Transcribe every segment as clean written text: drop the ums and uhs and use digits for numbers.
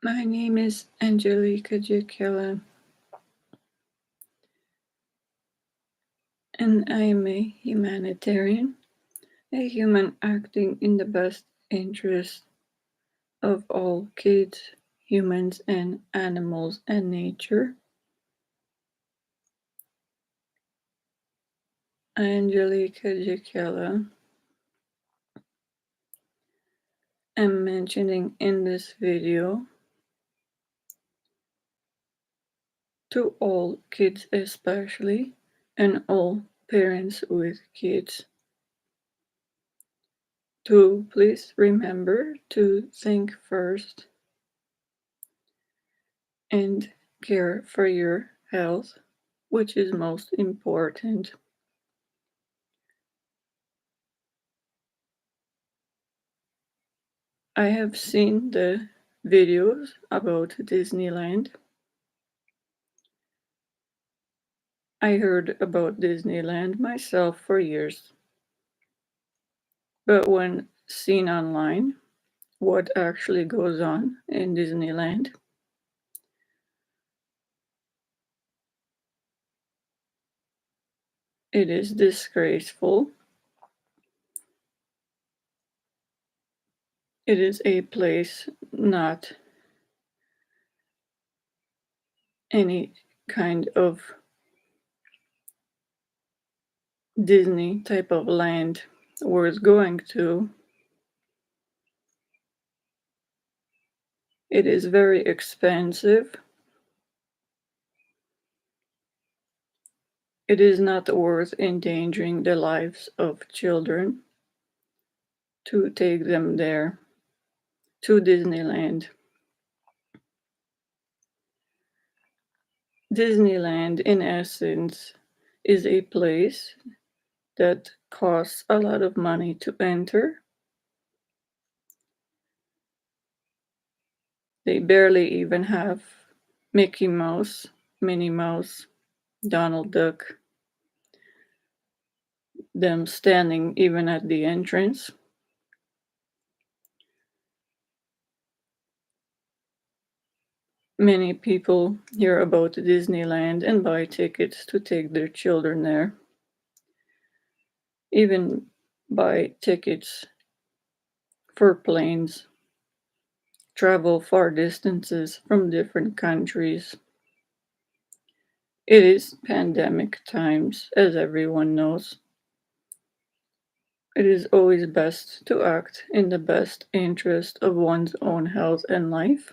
My name is Angelica Giacchella, and I am a humanitarian, a human acting in the best interest of all kids, humans, and animals and nature. Angelica Giacchella am mentioning in this video to all kids especially, and all parents with kids, to please remember to think first and care for your health, which is most important. I have seen the videos about Disneyland. I heard about Disneyland myself for years, but when seen online what actually goes on in Disneyland, it is disgraceful. It is a place not any kind of Disney type of land worth going to. It is very expensive. It is not worth endangering the lives of children to take them there to Disneyland. Disneyland, in essence, is a place that costs a lot of money to enter. They barely even have Mickey Mouse, Minnie Mouse, Donald Duck, them standing even at the entrance. Many people hear about Disneyland and buy tickets to take their children there. Even buy tickets for planes, travel far distances from different countries. It is pandemic times, as everyone knows. It is always best to act in the best interest of one's own health and life,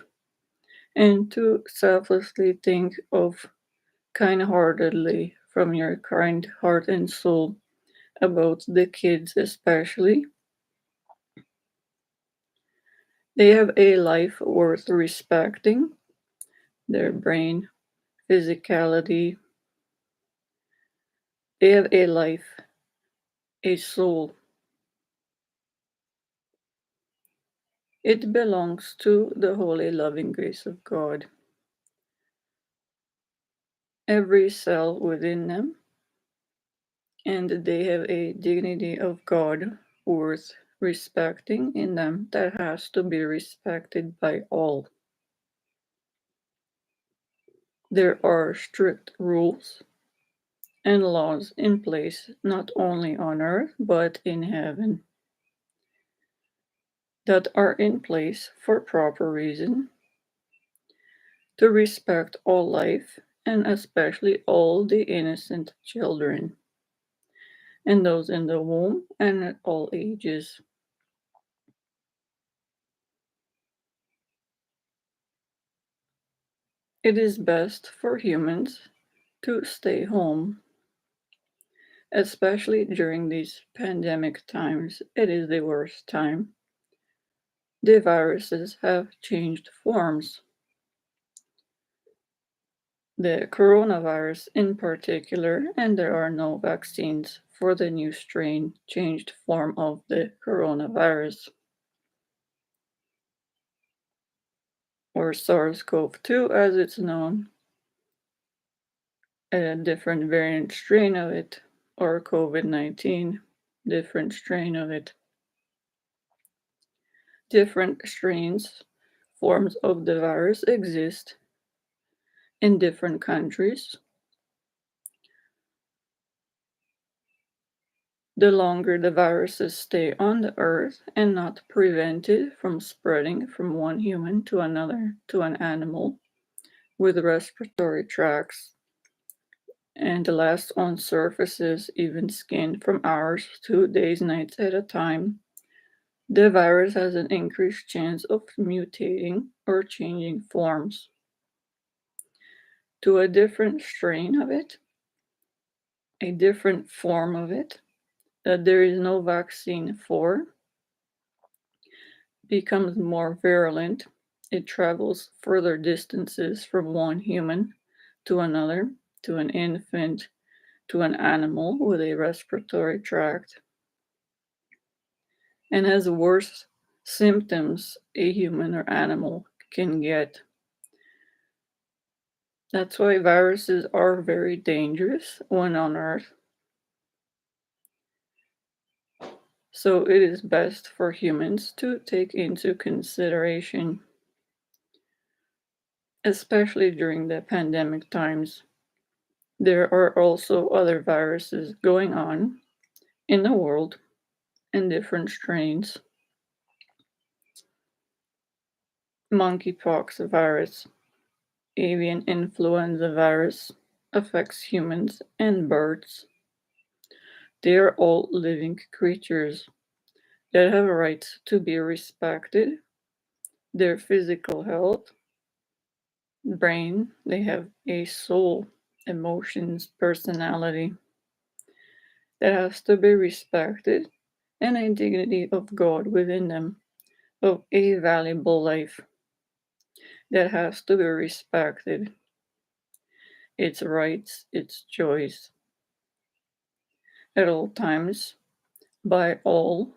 and to selflessly think of kind-heartedly from your kind heart and soul about the kids especially. They have a life worth respecting, their brain, physicality. They have a life, a soul. It belongs to the holy loving grace of God. Every cell within them, and they have a dignity of God worth respecting in them that has to be respected by all. There are strict rules and laws in place not only on earth but in heaven that are in place for proper reason to respect all life and especially all the innocent children and those in the womb and at all ages. It is best for humans to stay home, especially during these pandemic times. It is the worst time. The viruses have changed forms. The coronavirus in particular, and there are no vaccines for the new strain changed form of the coronavirus, or SARS-CoV-2 as it's known, a different variant strain of it, or COVID-19, different strain of it. Different strains forms of the virus exist in different countries, the longer the viruses stay on the earth and not prevented from spreading from one human to another to an animal with respiratory tracts and last on surfaces, even skin, from hours to days, nights at a time, the virus has an increased chance of mutating or changing forms to a different strain of it, a different form of it that there is no vaccine for, becomes more virulent. It travels further distances from one human to another, to an infant, to an animal with a respiratory tract, and has worse symptoms a human or animal can get. That's why viruses are very dangerous when on Earth. So it is best for humans to take into consideration, especially during the pandemic times. There are also other viruses going on in the world in different strains. Monkeypox virus, avian influenza virus affects humans and birds. They are all living creatures that have rights to be respected. Their physical health, brain, they have a soul, emotions, personality that has to be respected, and a dignity of God within them, of a valuable life that has to be respected, its rights, its joys, at all times, by all.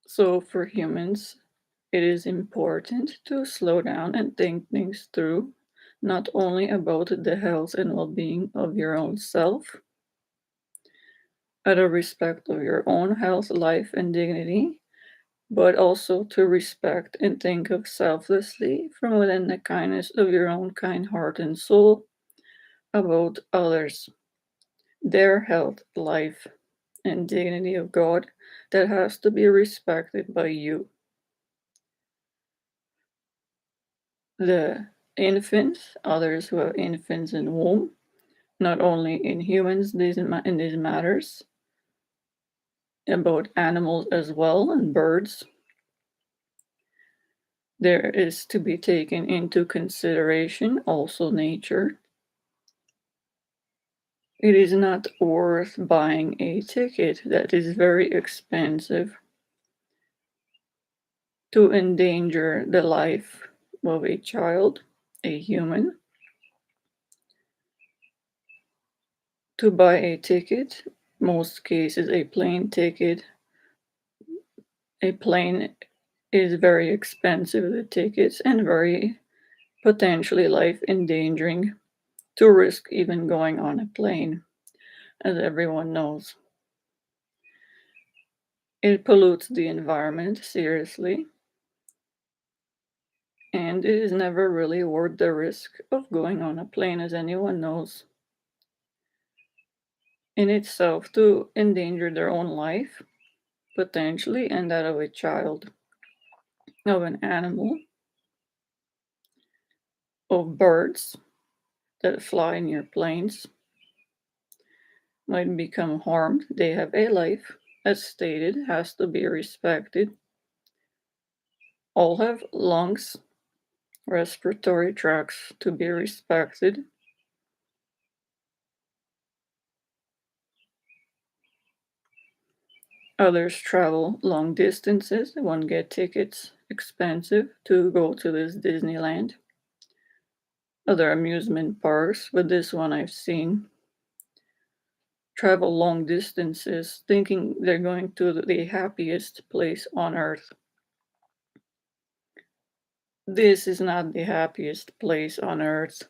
So, for humans, it is important to slow down and think things through, not only about the health and well being of your own self, out of respect of your own health, life, and dignity, but also to respect and think of selflessly from within the kindness of your own kind heart and soul about others, their health, life, and dignity of God that has to be respected by you. The infants, others who have infants in womb, not only in humans, in these matters, about animals as well and birds, there is to be taken into consideration also nature. It is not worth buying a ticket that is very expensive to endanger the life of a child, a human, to buy a ticket, most cases a plane ticket. A plane is very expensive, the tickets, and very potentially life endangering to risk even going on a plane, as everyone knows. It pollutes the environment seriously, and it is never really worth the risk of going on a plane, as anyone knows. In itself, to endanger their own life, potentially, and that of a child, of an animal, of birds that fly near planes, might become harmed. They have a life, as stated, has to be respected. All have lungs, respiratory tracts to be respected. Others travel long distances. One get tickets expensive to go to this Disneyland. Other amusement parks, but this one I've seen. Travel long distances thinking they're going to the happiest place on earth. This is not the happiest place on earth.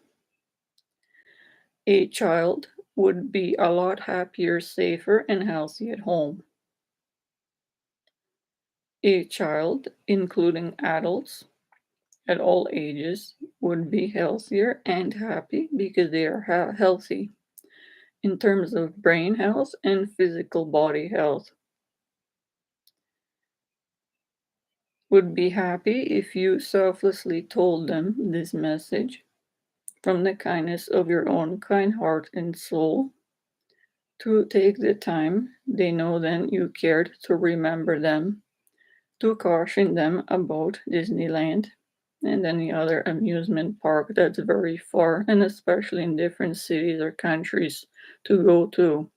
A child would be a lot happier, safer, and healthy at home. A child, including adults at all ages, would be healthier and happy because they are healthy in terms of brain health and physical body health. Would be happy if you selflessly told them this message from the kindness of your own kind heart and soul, to take the time they know then you cared to remember them, to caution them about Disneyland and any other amusement park that's very far, and especially in different cities or countries to go to.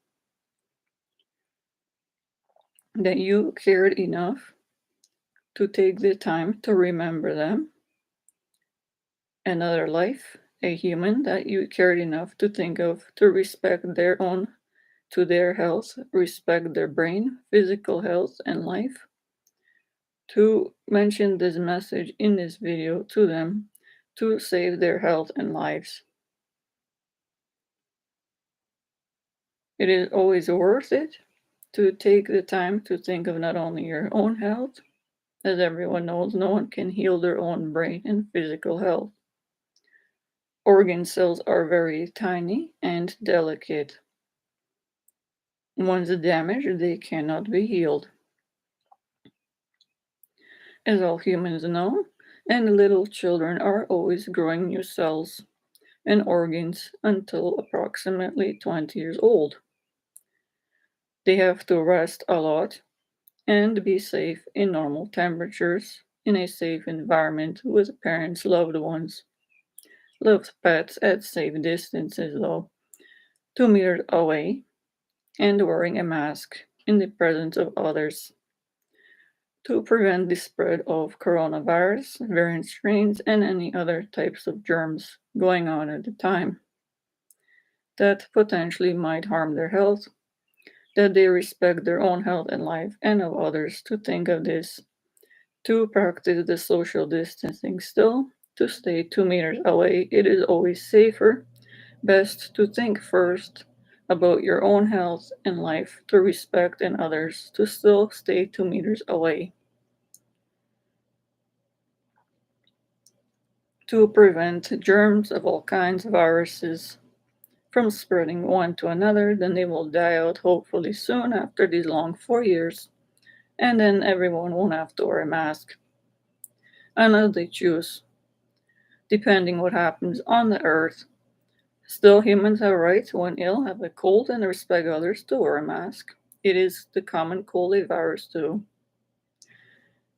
That you cared enough to take the time to remember them, another life, a human that you cared enough to think of, to respect their own, to their health, respect their brain, physical health, and life, to mention this message in this video to them to save their health and lives. It is always worth it to take the time to think of not only your own health, as everyone knows, no one can heal their own brain and physical health. Organ cells are very tiny and delicate. Once damaged, they cannot be healed. As all humans know, and little children are always growing new cells and organs until approximately 20 years old. They have to rest a lot and be safe in normal temperatures, in a safe environment with parents, loved ones, loved pets at safe distances, though, 2 meters away, and wearing a mask in the presence of others to prevent the spread of coronavirus, variant strains, and any other types of germs going on at the time that potentially might harm their health, that they respect their own health and life and of others, to think of this, to practice the social distancing still, to stay 2 meters away. It is always safer, best to think first about your own health and life, to respect and others, to still stay 2 meters away. To prevent germs of all kinds of viruses from spreading one to another, then they will die out hopefully soon after these long 4 years, and then everyone won't have to wear a mask unless they choose, depending what happens on the earth. Still, humans have rights when ill, have a cold, and respect others to wear a mask. It is the common cold a virus too.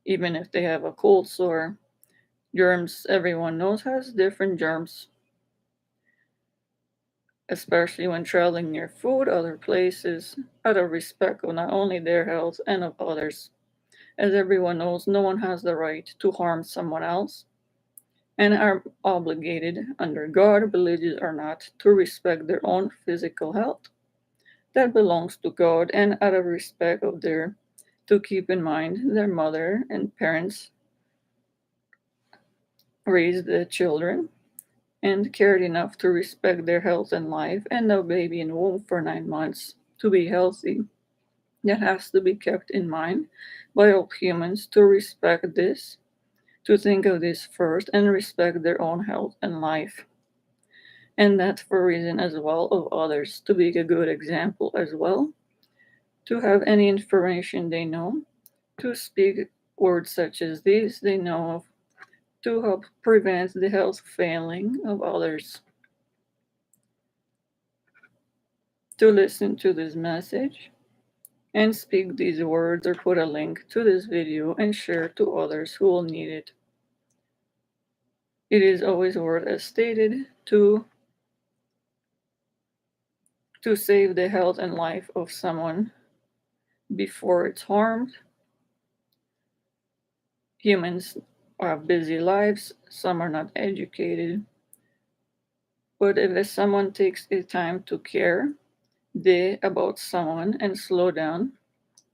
Even if they have a cold sore, germs everyone knows has different germs, especially when traveling near food, other places, out of respect of not only their health and of others. As everyone knows, no one has the right to harm someone else, and are obligated, under God, religious or not, to respect their own physical health. That belongs to God, and out of respect of their, to keep in mind their mother and parents raised the children and cared enough to respect their health and life, and the baby in womb for 9 months to be healthy. That has to be kept in mind by all humans, to respect this, to think of this first, and respect their own health and life. And that's for reason as well of others, to be a good example as well, to have any information they know, to speak words such as these they know of, to help prevent the health failing of others. To listen to this message and speak these words, or put a link to this video and share to others who will need it. It is always worth, as stated, to save the health and life of someone before it's harmed. Humans have busy lives, some are not educated, but if someone takes the time to care about someone and slow down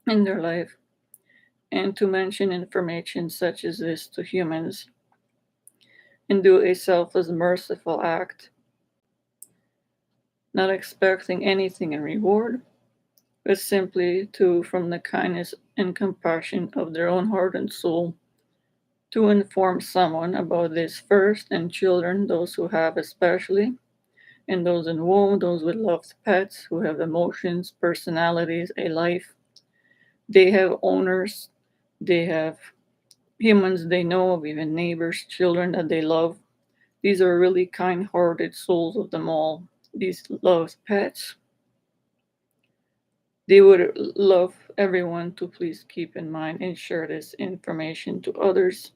in their life, and to mention information such as this to humans, and do a selfless, merciful act, not expecting anything in reward, but simply to, from the kindness and compassion of their own heart and soul, to inform someone about this first, and children, those who have especially, and those in womb, those with loved pets who have emotions, personalities, a life. They have owners, they have humans they know of, even neighbors, children that they love. These are really kind hearted souls of them all. These loved pets. They would love everyone to please keep in mind and share this information to others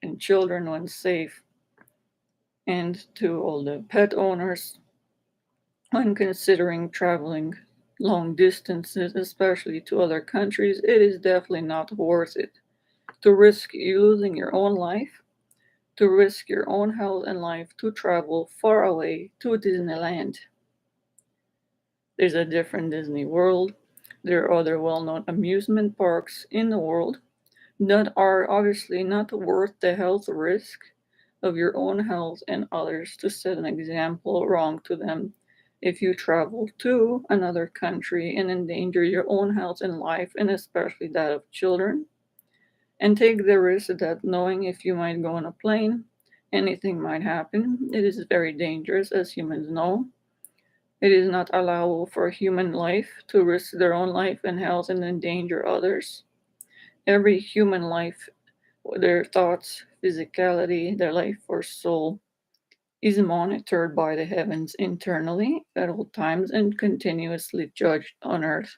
and children when safe, and to all the pet owners when considering traveling long distances, especially to other countries. It is definitely not worth it to risk you losing your own life, to risk your own health and life to travel far away to Disneyland. There's a different Disney World. There are other well known amusement parks in the world that are obviously not worth the health risk of your own health and others to set an example wrong to them if you travel to another country and endanger your own health and life, and especially that of children, and take the risk that knowing if you might go on a plane, anything might happen. It is very dangerous, as humans know. It is not allowable for human life to risk their own life and health and endanger others. Every human life, their thoughts, physicality, their life or soul, is monitored by the heavens internally at all times and continuously judged on earth.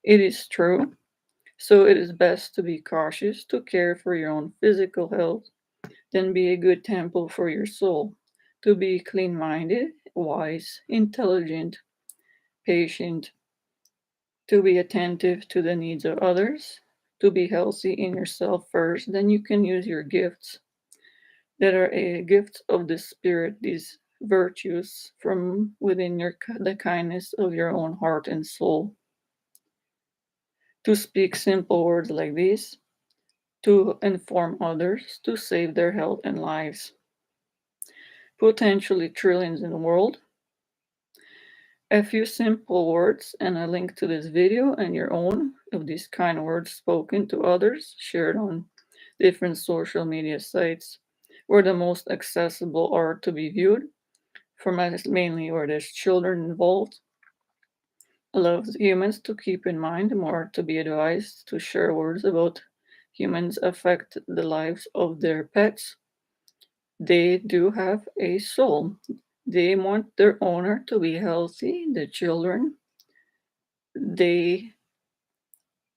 It is true. So it is best to be cautious, to care for your own physical health, than be a good temple for your soul, to be clean minded, wise, intelligent, patient, to be attentive to the needs of others, to be healthy in yourself first. Then you can use your gifts that are a gift of the Spirit, these virtues from within the kindness of your own heart and soul. To speak simple words like these, to inform others, to save their health and lives. Potentially trillions in the world. A few simple words and a link to this video and your own of these kind words spoken to others, shared on different social media sites where the most accessible are to be viewed, formats mainly where there's children involved, allows humans to keep in mind, more to be advised to share words about humans affect the lives of their pets. They do have a soul. They want their owner to be healthy, the children. They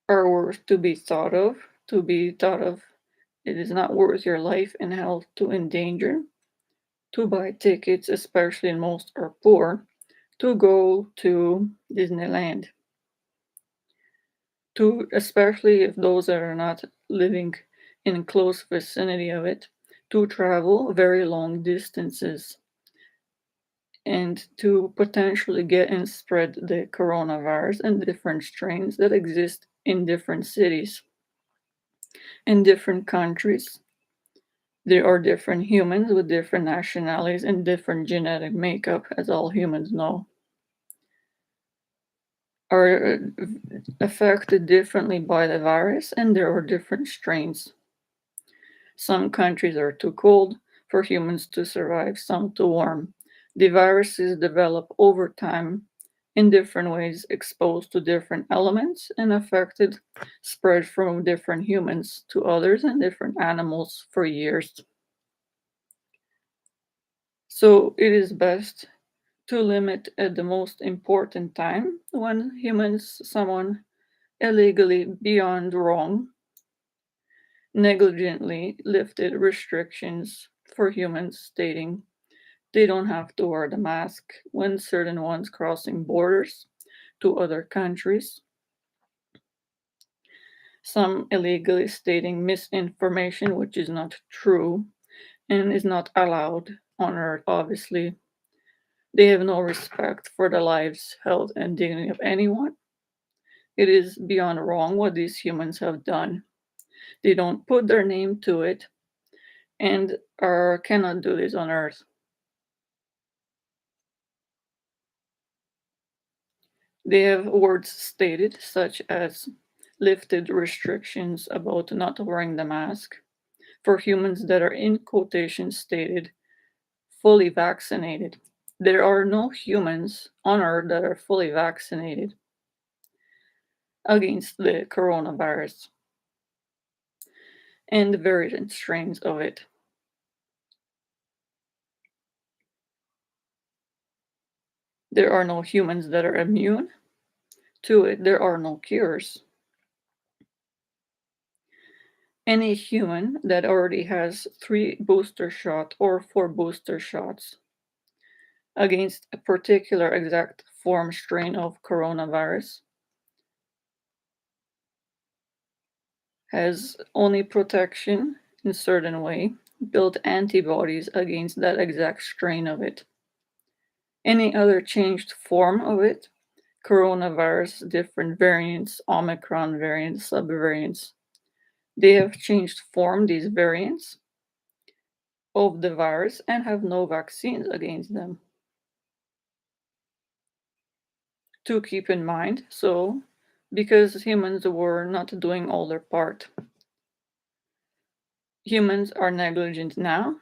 are worth to be thought of, to be thought of. It is not worth your life and health to endanger, to buy tickets, especially and most are poor, to go to Disneyland. To especially if those that are not living in close vicinity of it, to travel very long distances and to potentially get and spread the coronavirus and different strains that exist in different cities, in different countries. There are different humans with different nationalities and different genetic makeup, as all humans know, are affected differently by the virus, and there are different strains. Some countries are too cold for humans to survive, some too warm. The viruses develop over time in different ways, exposed to different elements, and affected, spread from different humans to others and different animals for years. So it is best to limit at the most important time when humans, someone illegally beyond wrong, negligently lifted restrictions for humans, stating they don't have to wear the mask when certain ones crossing borders to other countries. Some illegally stating misinformation, which is not true and is not allowed on Earth, obviously. They have no respect for the lives, health, and dignity of anyone. It is beyond wrong what these humans have done. They don't put their name to it and cannot do this on Earth. They have words stated such as lifted restrictions about not wearing the mask for humans that are in quotation stated fully vaccinated. There are no humans on earth that are fully vaccinated against the coronavirus and the variant strains of it. There are no humans that are immune to it. There are no cures. Any human that already has 3 booster shots or 4 booster shots against a particular exact form strain of coronavirus has only protection in certain way, built antibodies against that exact strain of it. Any other changed form of it, coronavirus, different variants, Omicron variants, subvariants, they have changed form, these variants of the virus, and have no vaccines against them. To keep in mind, so because humans were not doing all their part. Humans are negligent now.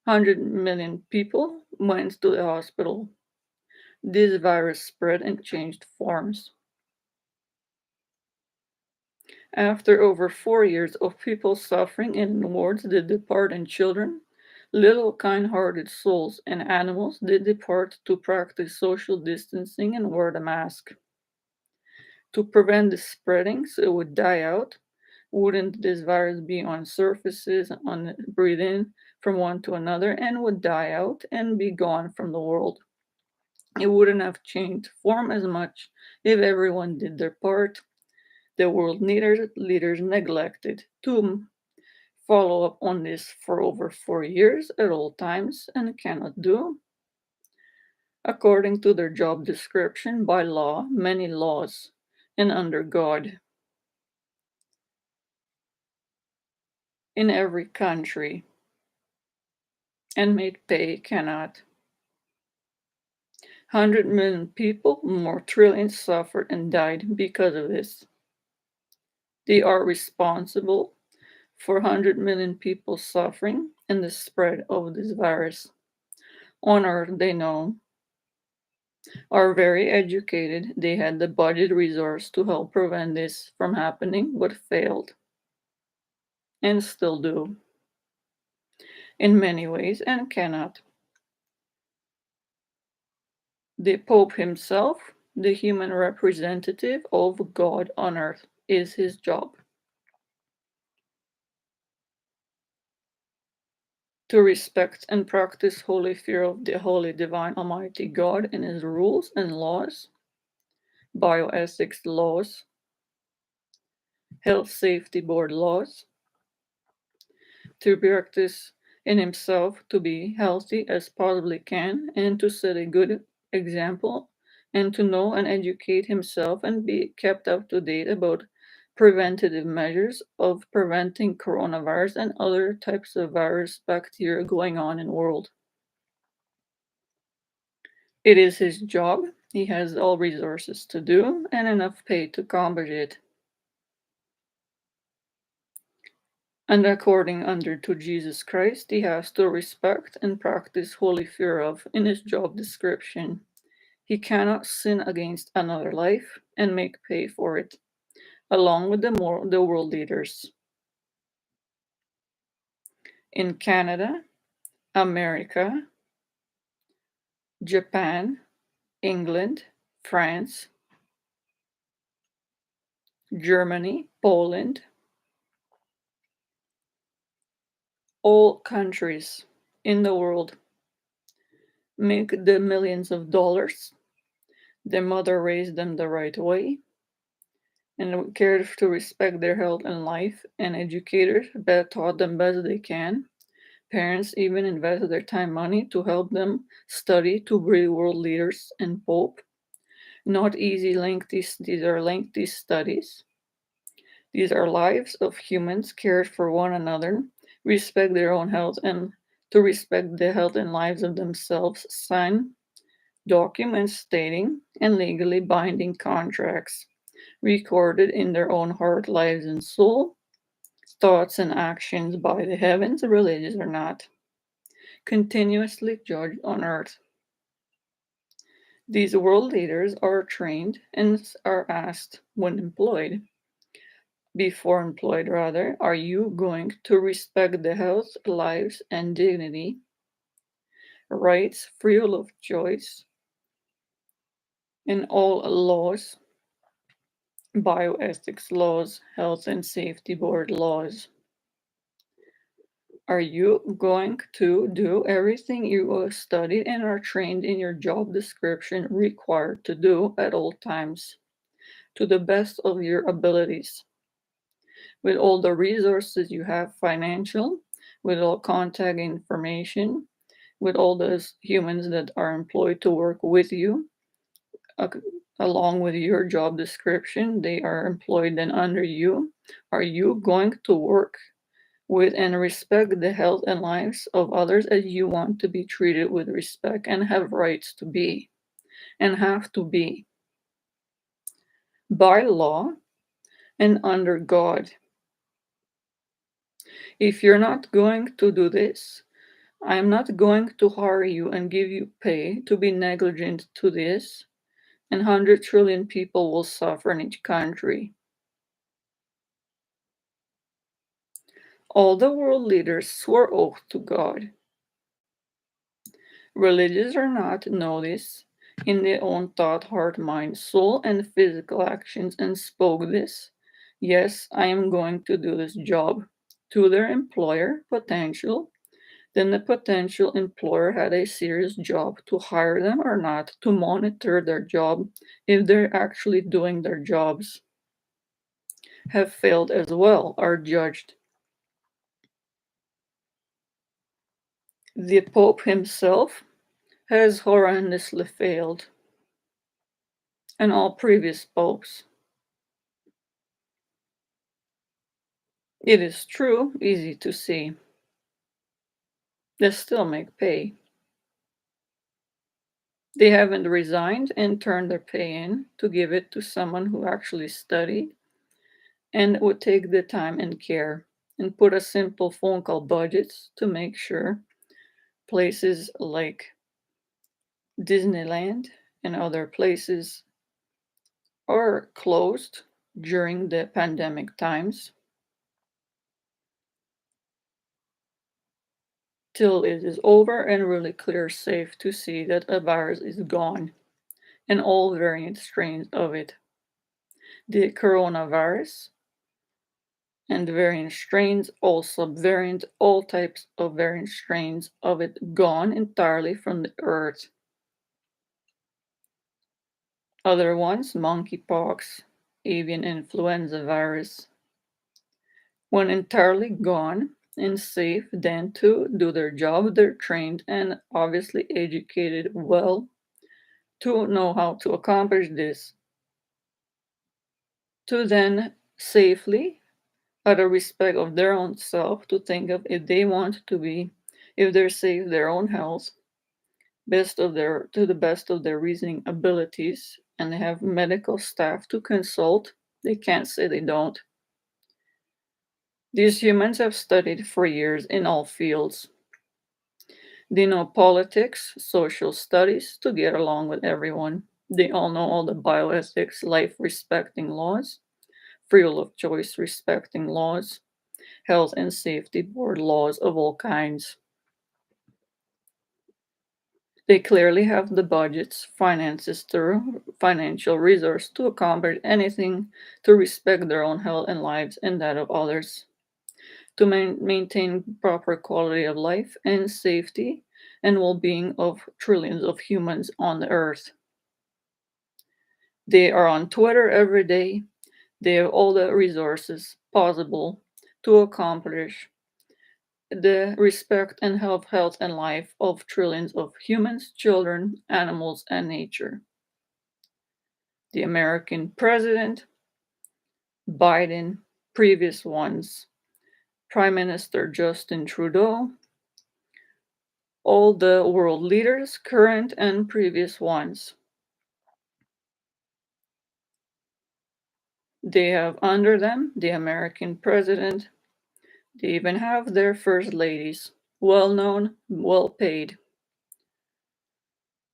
100 million people went to the hospital. This virus spread and changed forms. After over 4 years of people suffering in wards did depart and children, little kind-hearted souls and animals did depart to practice social distancing and wear the mask. To prevent the spreading so it would die out, wouldn't this virus be on surfaces, on breathe in from one to another, and would die out and be gone from the world? It wouldn't have changed form as much if everyone did their part. The world leaders neglected to follow up on this for over 4 years at all times and cannot do, according to their job description by law, many laws, and under God. In every country, and made pay cannot. 100 million people, more trillions, suffered and died because of this. They are responsible for 100 million people suffering and the spread of this virus. On earth, they know, are very educated. They had the budget resource to help prevent this from happening, but failed. And still do. In many ways, and cannot. The Pope himself, the human representative of God on earth, is his job. To respect and practice holy fear of the holy divine almighty God and his rules and laws, bioethics laws, health safety board laws, to practice in himself to be healthy as possibly can and to set a good example and to know and educate himself and be kept up to date about preventative measures of preventing coronavirus and other types of virus bacteria going on in the world. It is his job. He has all resources to do and enough pay to combat it. And according under to Jesus Christ, he has to respect and practice holy fear of in his job description. He cannot sin against another life and make pay for it, along with the world leaders. In Canada, America, Japan, England, France, Germany, Poland, all countries in the world make the millions of dollars. Their mother raised them the right way and cared to respect their health and life, and educators taught them best they can. Parents even invested their time money to help them study to be world leaders and pope. Not easy, lengthy, these are lengthy studies. These are lives of humans cared for one another, respect their own health, and to respect the health and lives of themselves, sign documents stating and legally binding contracts recorded in their own heart, lives, and soul, thoughts and actions by the heavens, religious or not, continuously judged on earth. These world leaders are trained and are asked when employed, before employed rather, are you going to respect the health, lives, and dignity, rights, freedom of choice, and all laws, bioethics laws, health and safety board laws? Are you going to do everything you studied and are trained in your job description required to do at all times, to the best of your abilities, with all the resources you have financial, with all contact information, with all those humans that are employed to work with you, uh, along with your job description, they are employed then under you? Are you going to work with and respect the health and lives of others as you want to be treated with respect and have rights to be and have to be by law and under God? If you're not going to do this, I'm not going to hire you and give you pay to be negligent to this, and 100 trillion people will suffer in each country. All the world leaders swore oath to God. Religious or not, know this in their own thought, heart, mind, soul, and physical actions, and spoke this. Yes, I am going to do this job to their employer, potential. Then the potential employer had a serious job to hire them or not, to monitor their job if they're actually doing their jobs, have failed as well, are judged. The Pope himself has horrendously failed, and all previous popes. It is true, easy to see. They still make pay. They haven't resigned and turned their pay in to give it to someone who actually studied and would take the time and care and put a simple phone call budgets to make sure places like Disneyland and other places are closed during the pandemic times till it is over and really clear safe to see that a virus is gone and all variant strains of it. The coronavirus and variant strains, all subvariant, all types of variant strains of it gone entirely from the earth. Other ones, monkeypox, avian influenza virus, when entirely gone and safe, then to do their job, they're trained and obviously educated well to know how to accomplish this, to then safely, out of respect of their own self, to think of if they want to be, if they're safe, their own health, best of their to the best of their reasoning abilities, and they have medical staff to consult. They can't say they don't. These humans have studied for years in all fields. They know politics, social studies to get along with everyone. They all know all the bioethics, life respecting laws, freedom of choice respecting laws, health and safety board laws of all kinds. They clearly have the budgets, finances, to financial resource to accomplish anything to respect their own health and lives and that of others, to maintain proper quality of life and safety and well-being of trillions of humans on the earth. They are on Twitter every day. They have all the resources possible to accomplish the respect and health and life of trillions of humans, children, animals, and nature. The American president, Biden, previous ones, Prime Minister Justin Trudeau, All the world leaders, current and previous ones. They have under them the American president. They even have their first ladies, well known, well paid.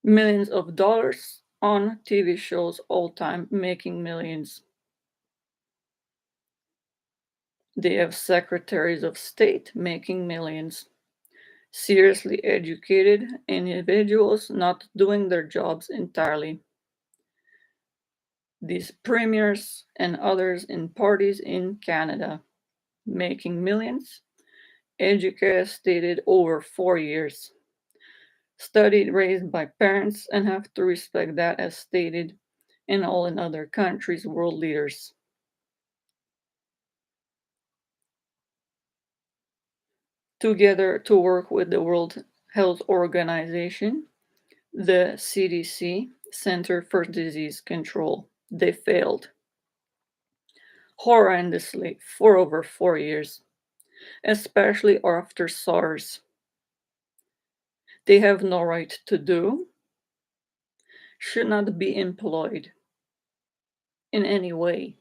Millions of dollars on TV shows all time, making millions. They have secretaries of state making millions. Seriously educated individuals not doing their jobs entirely. These premiers and others in parties in Canada making millions, educated over 4 years, studied, raised by parents, and have to respect that as stated in all in other countries' world leaders. Together to work with the World Health Organization, the CDC, Center for Disease Control. They failed horrendously for over 4 years, especially after SARS. They have no right to do, should not be employed in any way.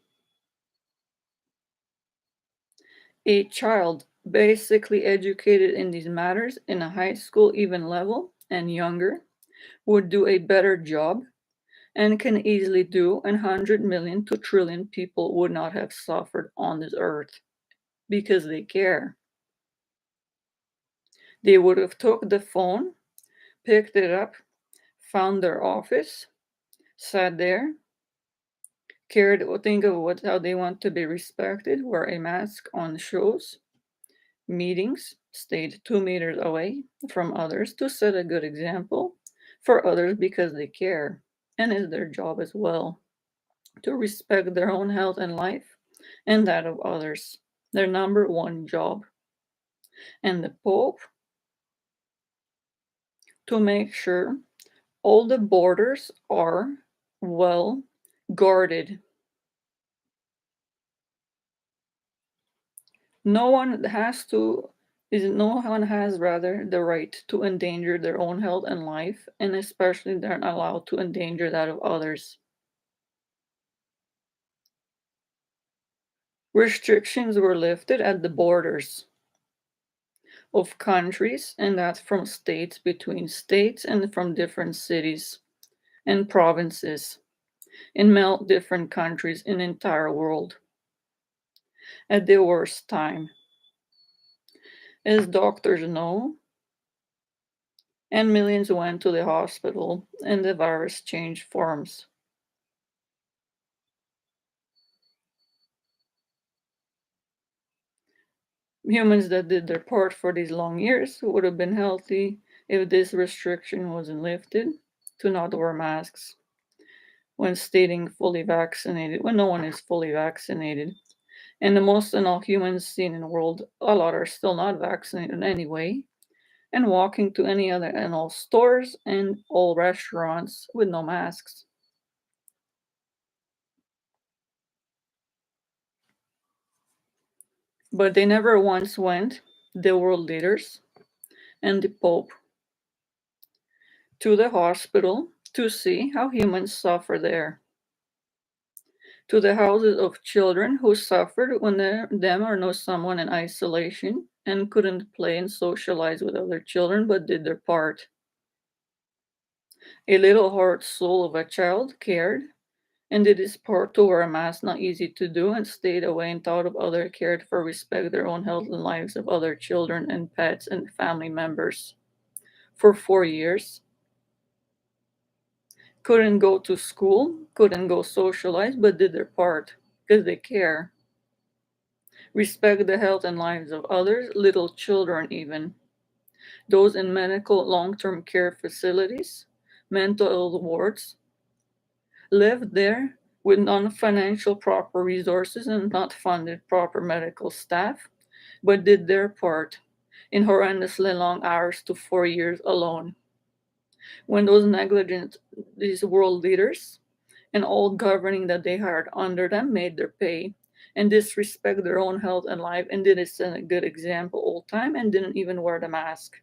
A child basically educated in these matters in a high school even level and younger would do a better job and can easily do, and 100 million to trillion people would not have suffered on this earth because they care. They would have took the phone, picked it up, found their office, sat there, cared, think of how they want to be respected, wear a mask on shows, meetings, stayed 2 meters away from others to set a good example for others because they care, and it's their job as well to respect their own health and life and that of others. Their number one job. And the Pope to make sure all the borders are well guarded. No one has to no one has rather the right to endanger their own health and life, and especially they're not allowed to endanger that of others. Restrictions were lifted at the borders of countries, and that's from states between states and from different cities and provinces in different countries in the entire world at the worst time. As doctors know, and millions went to the hospital and the virus changed forms. Humans that did their part for these long years would have been healthy if this restriction wasn't lifted to not wear masks when stating fully vaccinated, when no one is fully vaccinated. And the most and all humans seen in the world, a lot are still not vaccinated anyway, and walking to any other and all stores and all restaurants with no masks. But they never once went, the world leaders and the Pope, to the hospital to see how humans suffer there, to the houses of children who suffered when them or know someone in isolation and couldn't play and socialize with other children but did their part. A little heart soul of a child cared and did his part to wear a mask, not easy to do, and stayed away and thought of other, cared for, respect their own health and lives of other children and pets and family members. For 4 years, couldn't go to school, couldn't go socialize, but did their part because they care. Respect the health and lives of others, little children even. Those in medical long term care facilities, mental health wards, lived there with non financial proper resources and not funded proper medical staff, but did their part in horrendously long hours to 4 years alone. When those negligent, these world leaders, and all governing that they hired under them made their pay and disrespect their own health and life and didn't set a good example all time and didn't even wear the mask.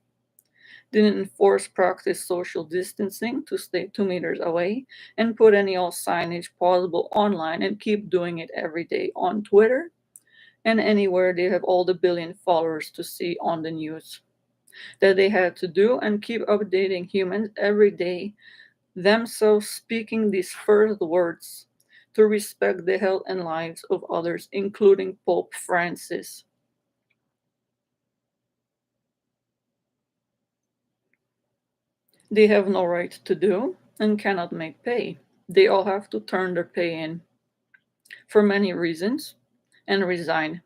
didn't enforce practice social distancing to stay 2 meters away, and put any old signage possible online and keep doing it every day on Twitter and anywhere they have all the billion followers to see on the news. That they had to do and keep updating humans every day, themselves speaking these first words to respect the health and lives of others, including Pope Francis. They have no right to do and cannot make pay. They all have to turn their pay in for many reasons and resign,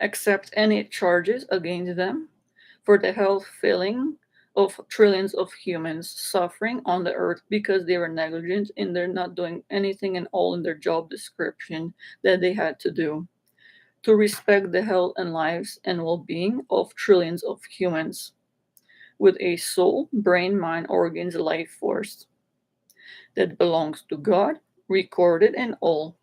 accept any charges against them for the health failing of trillions of humans suffering on the earth because they were negligent in their not doing anything and all in their job description that they had to do to respect the health and lives and well-being of trillions of humans with a soul, brain, mind, organs, life force that belongs to God, recorded in all.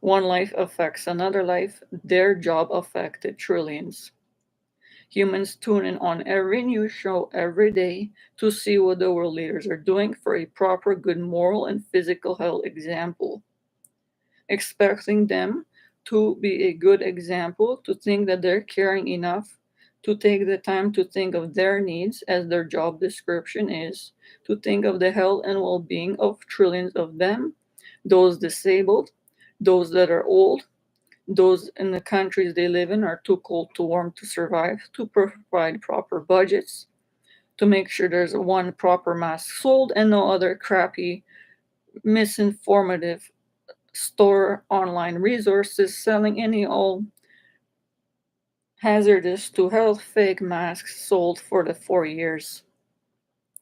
One life affects another life, their job affected trillions. Humans tune in on every news show every day to see what the world leaders are doing for a proper good moral and physical health example, expecting them to be a good example, to think that they're caring enough, to take the time to think of their needs as their job description is, to think of the health and well being of trillions of them, those disabled, those that are old, those in the countries they live in are too cold to warm to survive, to provide proper budgets, to make sure there's one proper mask sold and no other crappy, misinformative store online resources selling any old hazardous to health fake masks sold for the 4 years,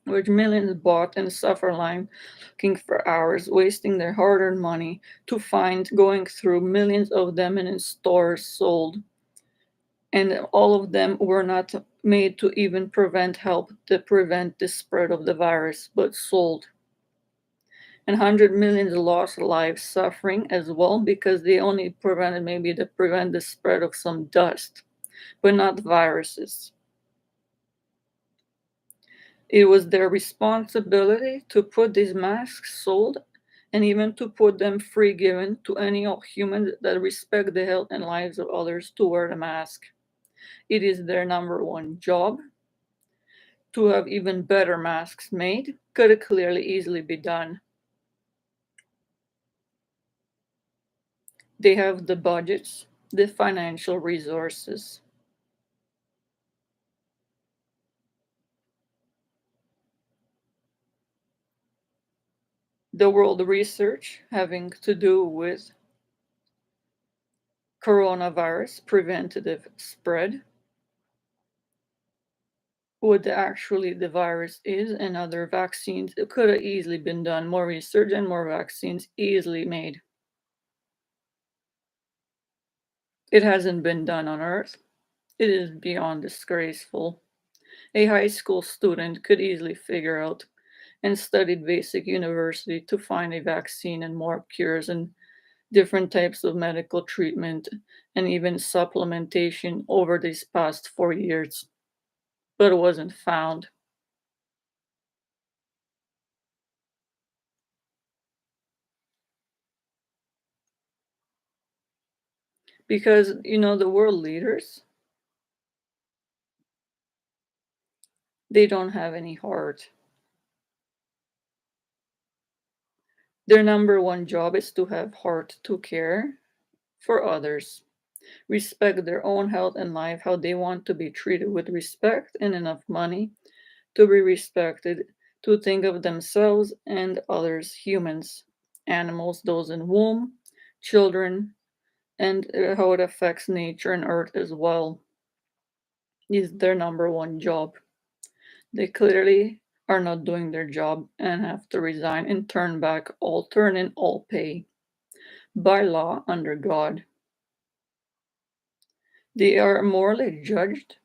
which millions bought and suffer line looking for hours, wasting their hard-earned money to find going through millions of them and in stores sold. And all of them were not made to even help to prevent the spread of the virus, but sold. And 100 million lost lives suffering as well because they only prevented maybe to prevent the spread of some dust, but not viruses. It was their responsibility to put these masks sold and even to put them free given to any human that respect the health and lives of others to wear the mask. It is their number one job to have even better masks made. Could clearly easily be done. They have the budgets, the financial resources. The world research having to do with coronavirus preventative spread, what actually the virus is, and other vaccines. It could have easily been done. More research and more vaccines easily made. It hasn't been done on Earth. It is beyond disgraceful. A high school student could easily figure out and studied basic university to find a vaccine and more cures and different types of medical treatment and even supplementation over these past 4 years, but it wasn't found because the world leaders, they don't have any heart. Their number one job is to have heart to care for others, respect their own health and life, how they want to be treated with respect and enough money to be respected, to think of themselves and others, humans, animals, those in womb, children, and how it affects nature and earth as well is their number one job. They clearly are not doing their job and have to resign and turn in all pay by law under God. They are morally judged.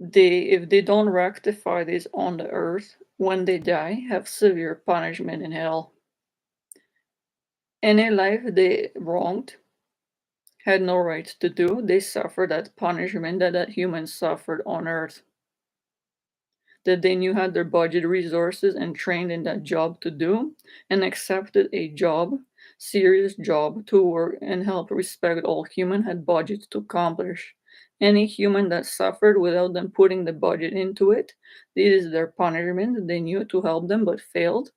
If they don't rectify this on the earth, when they die, have severe punishment in hell. Any life they wronged had no right to do. They suffered that punishment that humans suffered on Earth. That they knew had their budget resources and trained in that job to do, and accepted a job, serious job, to work and help respect all human had budget to accomplish. Any human that suffered without them putting the budget into it, it is their punishment. They knew to help them but failed.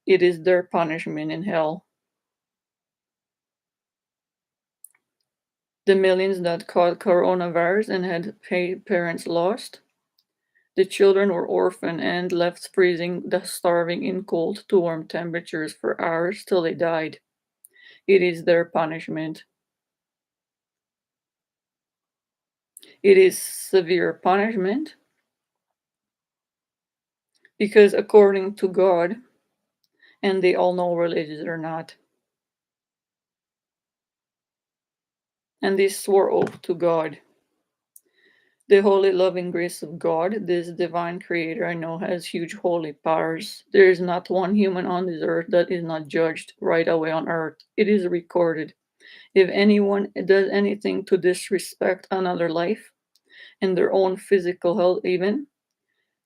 It is their punishment in hell. The millions that caught coronavirus and had parents lost. The children were orphaned and left freezing, starving in cold to warm temperatures for hours till they died. It is their punishment. It is severe punishment because, according to God, and they all know religious or not, and they swore oath to God. The holy loving grace of God, this divine creator I know has huge holy powers. There is not one human on this earth that is not judged right away on earth. It is recorded. If anyone does anything to disrespect another life and their own physical health even,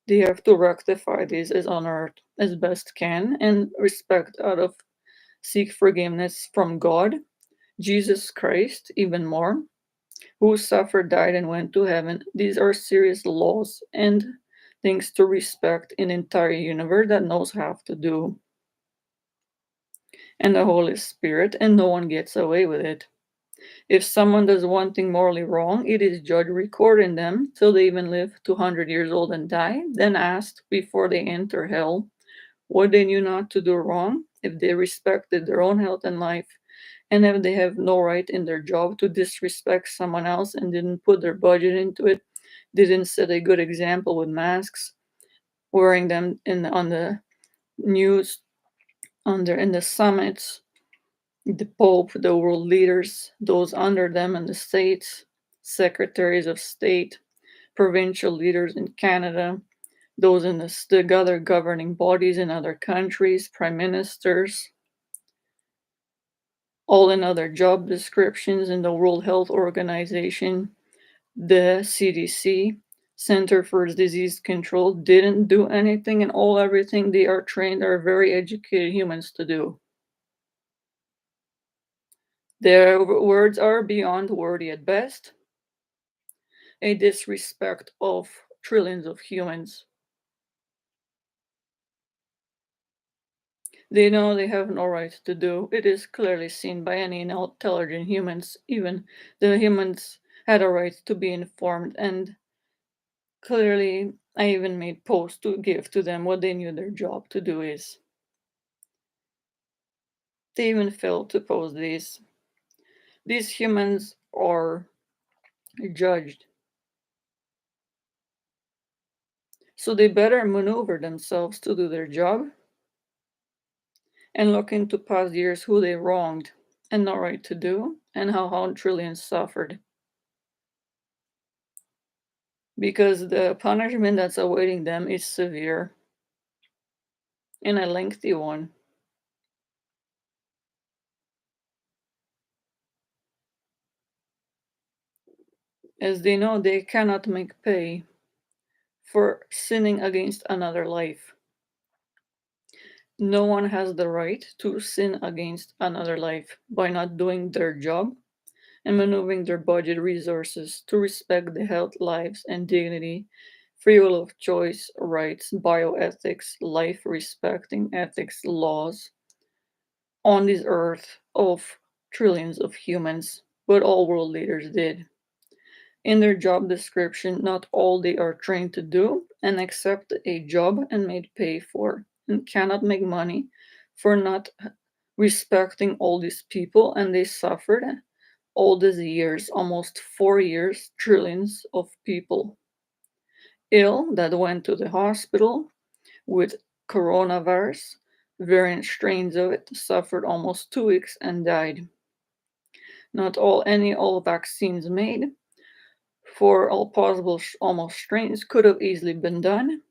they have to rectify this as on earth as best can and respect out of seek forgiveness from God, Jesus Christ, even more, who suffered, died, and went to heaven. These are serious laws and things to respect in entire universe that knows how to do. And the Holy Spirit, and no one gets away with it. If someone does one thing morally wrong, it is judged recording them till they even live 200 years old and die, then asked before they enter hell what they knew not to do wrong, if they respected their own health and life, and if they have no right in their job to disrespect someone else and didn't put their budget into it, didn't set a good example with masks, wearing them on the news, in the summits, the Pope, the world leaders, those under them in the states, secretaries of state, provincial leaders in Canada, those in the other governing bodies in other countries, prime ministers, all in other job descriptions in the World Health Organization, the CDC, Center for Disease Control, didn't do anything, and all everything they are trained are very educated humans to do. Their words are beyond wordy at best, a disrespect of trillions of humans. They know they have no right to do. It is clearly seen by any intelligent humans. Even the humans had a right to be informed, and clearly I even made posts to give to them what they knew their job to do is. They even failed to post these. These humans are judged. So they better maneuver themselves to do their job and look into past years who they wronged and no right to do, and how trillions suffered. Because the punishment that's awaiting them is severe and a lengthy one. As they know they cannot make pay for sinning against another life. No one has the right to sin against another life by not doing their job and maneuvering their budget resources to respect the health, lives, and dignity, free will of choice, rights, bioethics, life respecting ethics laws on this earth of trillions of humans, but all world leaders did. In their job description, not all they are trained to do and accept a job and made pay for, and cannot make money for not respecting all these people, and they suffered all these years, almost 4 years, trillions of people ill that went to the hospital with coronavirus, variant strains of it, suffered almost 2 weeks and died. Not all vaccines made for all possible almost strains could have easily been done.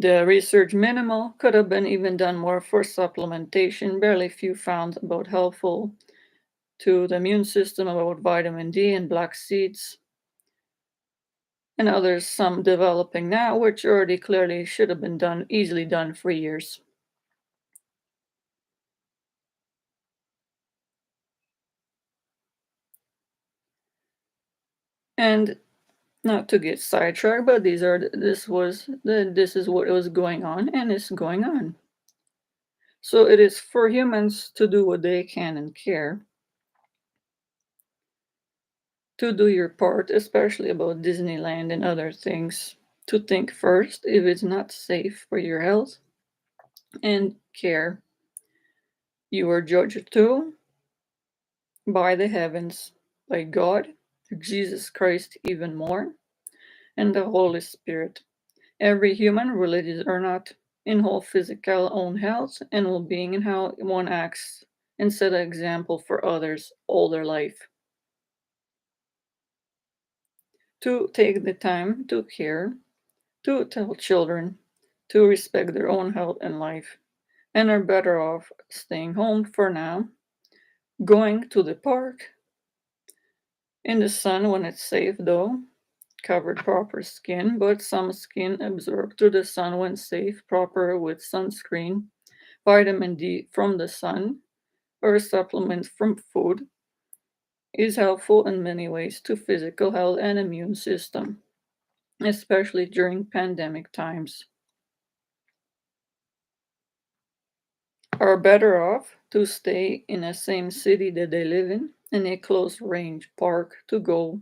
The research minimal could have been even done more for supplementation. Barely few found about helpful to the immune system about vitamin D and black seeds, and others some developing now, which already clearly should have been done easily done for years. And not to get sidetracked, but this is what was going on and is going on. So it is for humans to do what they can and care, to do your part, especially about Disneyland and other things, to think first if it's not safe for your health and care. You are judged too by the heavens, by God, Jesus Christ even more, and the Holy Spirit. Every human, religious or not, in whole physical own health and well-being and how one acts and set an example for others all their life. To take the time to care, to tell children to respect their own health and life, and are better off staying home for now, going to the park, in the sun when it's safe though, covered proper skin, but some skin absorbed to the sun when safe, proper with sunscreen, vitamin D from the sun, or supplements from food is helpful in many ways to physical health and immune system, especially during pandemic times. Are better off to stay in the same city that they live in a close range park to go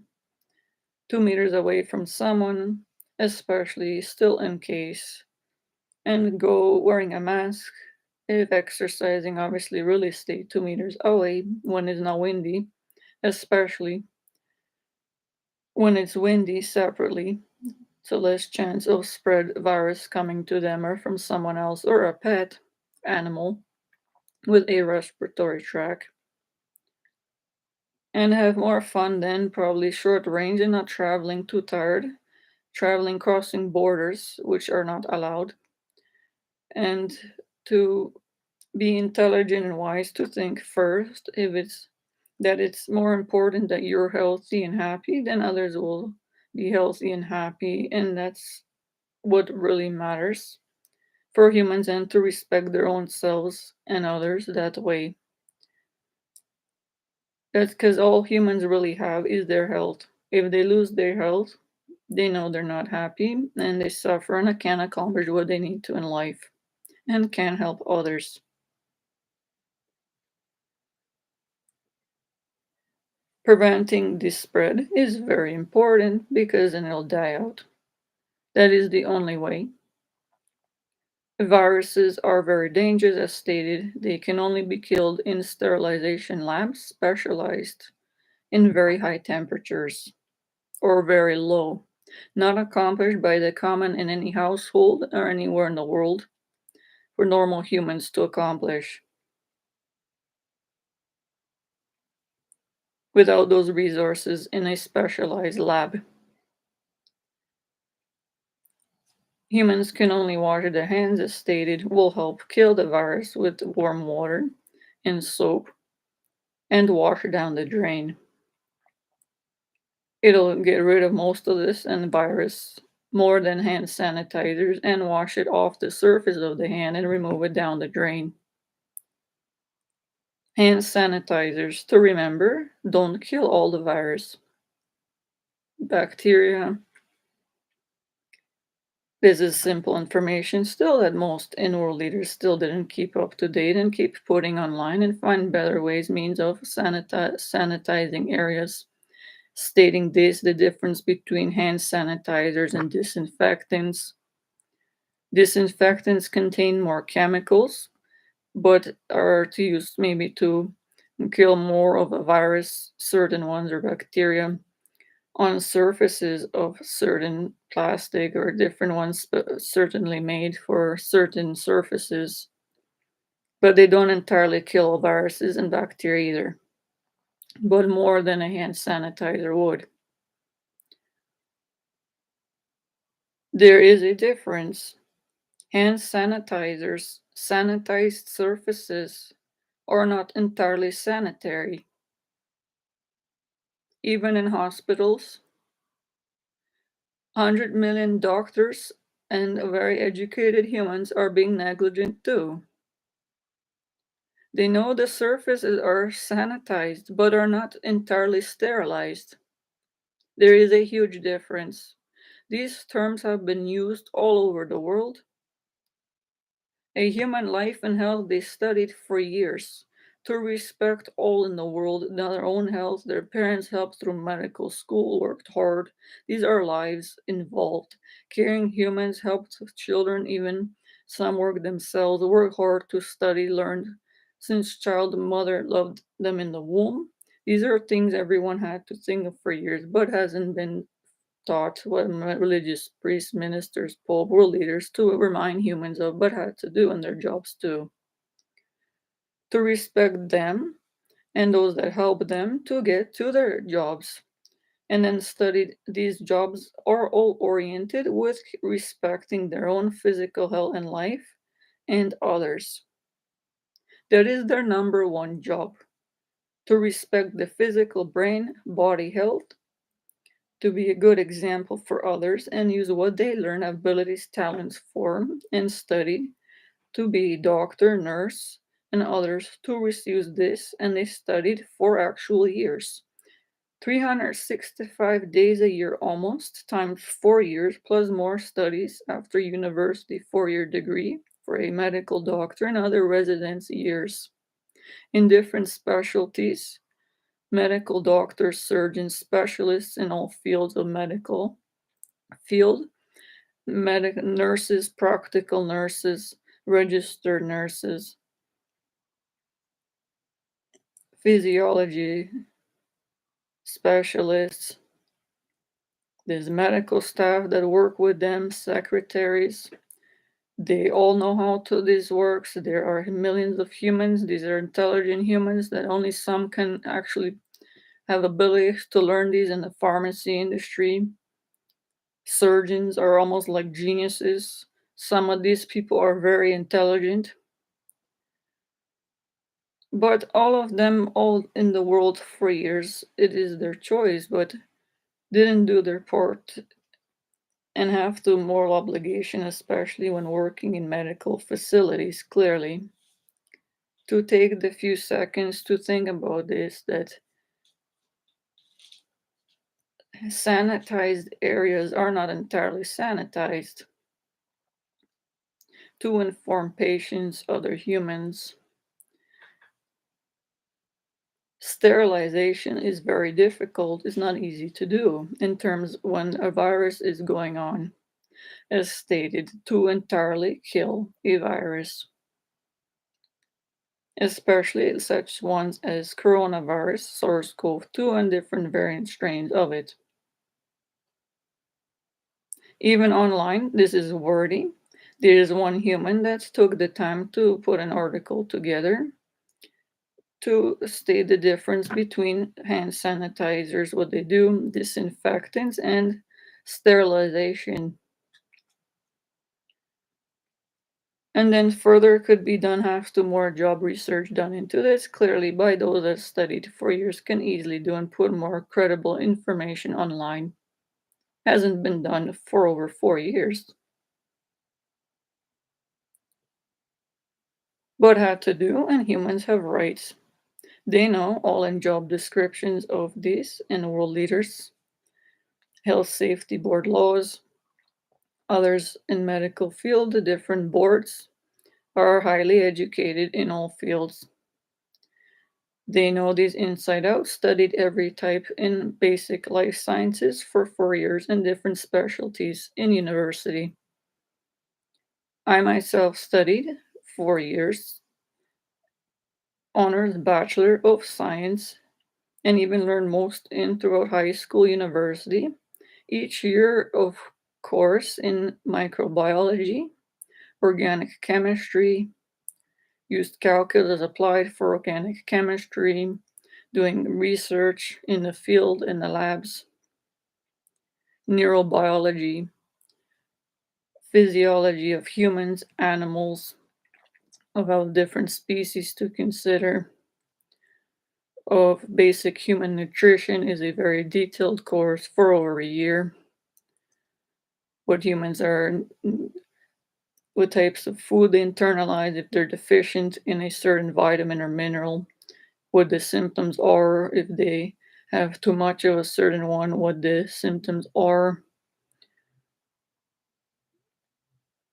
2 meters away from someone, especially still in case, and go wearing a mask. If exercising, obviously, really stay 2 meters away when it's not windy, especially when it's windy separately, so less chance of spread virus coming to them or from someone else or a pet animal with a respiratory tract. And have more fun then, probably short range and not traveling too tired, traveling crossing borders, which are not allowed, and to be intelligent and wise to think first if it's that it's more important that you're healthy and happy, then others will be healthy and happy, and that's what really matters for humans, and to respect their own selves and others that way. That's because all humans really have is their health. If they lose their health, they know they're not happy and they suffer and can't accomplish what they need to in life and can't help others. Preventing this spread is very important because then it'll die out. That is the only way. Viruses are very dangerous, as stated. They can only be killed in sterilization labs specialized in very high temperatures or very low, not accomplished by the common in any household or anywhere in the world for normal humans to accomplish. Without those resources in a specialized lab, humans can only wash their hands, as stated, will help kill the virus with warm water and soap and wash down the drain. It'll get rid of most of this and virus more than hand sanitizers and wash it off the surface of the hand and remove it down the drain. Hand sanitizers, to remember, don't kill all the virus. Bacteria. This is simple information still that most in-world leaders still didn't keep up to date and keep putting online and find better ways, means of sanitizing areas. Stating this, the difference between hand sanitizers and disinfectants. Disinfectants contain more chemicals, but are to use maybe to kill more of a virus, certain ones, or bacteria on surfaces of certain plastic or different ones, certainly made for certain surfaces. But they don't entirely kill viruses and bacteria either, but more than a hand sanitizer would. There is a difference. Hand sanitizers, sanitized surfaces are not entirely sanitary. Even in hospitals, 100 million doctors and very educated humans are being negligent too. They know the surfaces are sanitized but are not entirely sterilized. There is a huge difference. These terms have been used all over the world. A human life and health they studied for years. To respect all in the world, their own health, their parents helped through medical school, worked hard. These are lives involved. Caring humans helped children, even some work themselves, work hard to study, learned. Since child, the mother loved them in the womb. These are things everyone had to think of for years, but hasn't been taught what religious priests, ministers, pope, world leaders to remind humans of, but had to do in their jobs too. To respect them and those that help them to get to their jobs. And then studied these jobs are all oriented with respecting their own physical health and life and others. That is their number one job to respect the physical brain, body health, to be a good example for others and use what they learn, abilities, talents, form, and study to be doctor, nurse, and others to receive this, and they studied for actual years. 365 days a year almost, times 4 years, plus more studies after university 4 year degree for a medical doctor and other residency years in different specialties medical doctors, surgeons, specialists in all fields of medical field, nurses, practical nurses, registered nurses, physiology specialists, there's medical staff that work with them, secretaries. They all know how to this works. There are millions of humans. These are intelligent humans that only some can actually have ability to learn these in the pharmacy industry. Surgeons are almost like geniuses. Some of these people are very intelligent, but all of them, all in the world for years, it is their choice, but didn't do their part and have to moral obligation, especially when working in medical facilities, clearly. To take the few seconds to think about this, that sanitized areas are not entirely sanitized. To inform patients, other humans, sterilization is very difficult, it's not easy to do in terms when a virus is going on, as stated, to entirely kill a virus, especially such ones as coronavirus, SARS-CoV-2, and different variant strains of it. Even online, this is wordy. There is one human that took the time to put an article together to state the difference between hand sanitizers, what they do, disinfectants, and sterilization. And then further could be done, have to more job research done into this, clearly by those that studied for years can easily do and put more credible information online. Hasn't been done for over 4 years. But had to do, and humans have rights. They know all in job descriptions of this and world leaders, health safety board laws, others in medical field, the different boards are highly educated in all fields. They know these inside out, studied every type in basic life sciences for 4 years in different specialties in university. I myself studied 4 years, honors Bachelor of Science, and even learned most in throughout high school, university. Each year of course in microbiology, organic chemistry, used calculus applied for organic chemistry, doing research in the field in the labs, neurobiology physiology of humans, animals, about different species to consider, of basic human nutrition is a very detailed course for over a year. What humans are, what types of food they internalize, if they're deficient in a certain vitamin or mineral, what the symptoms are, if they have too much of a certain one, what the symptoms are,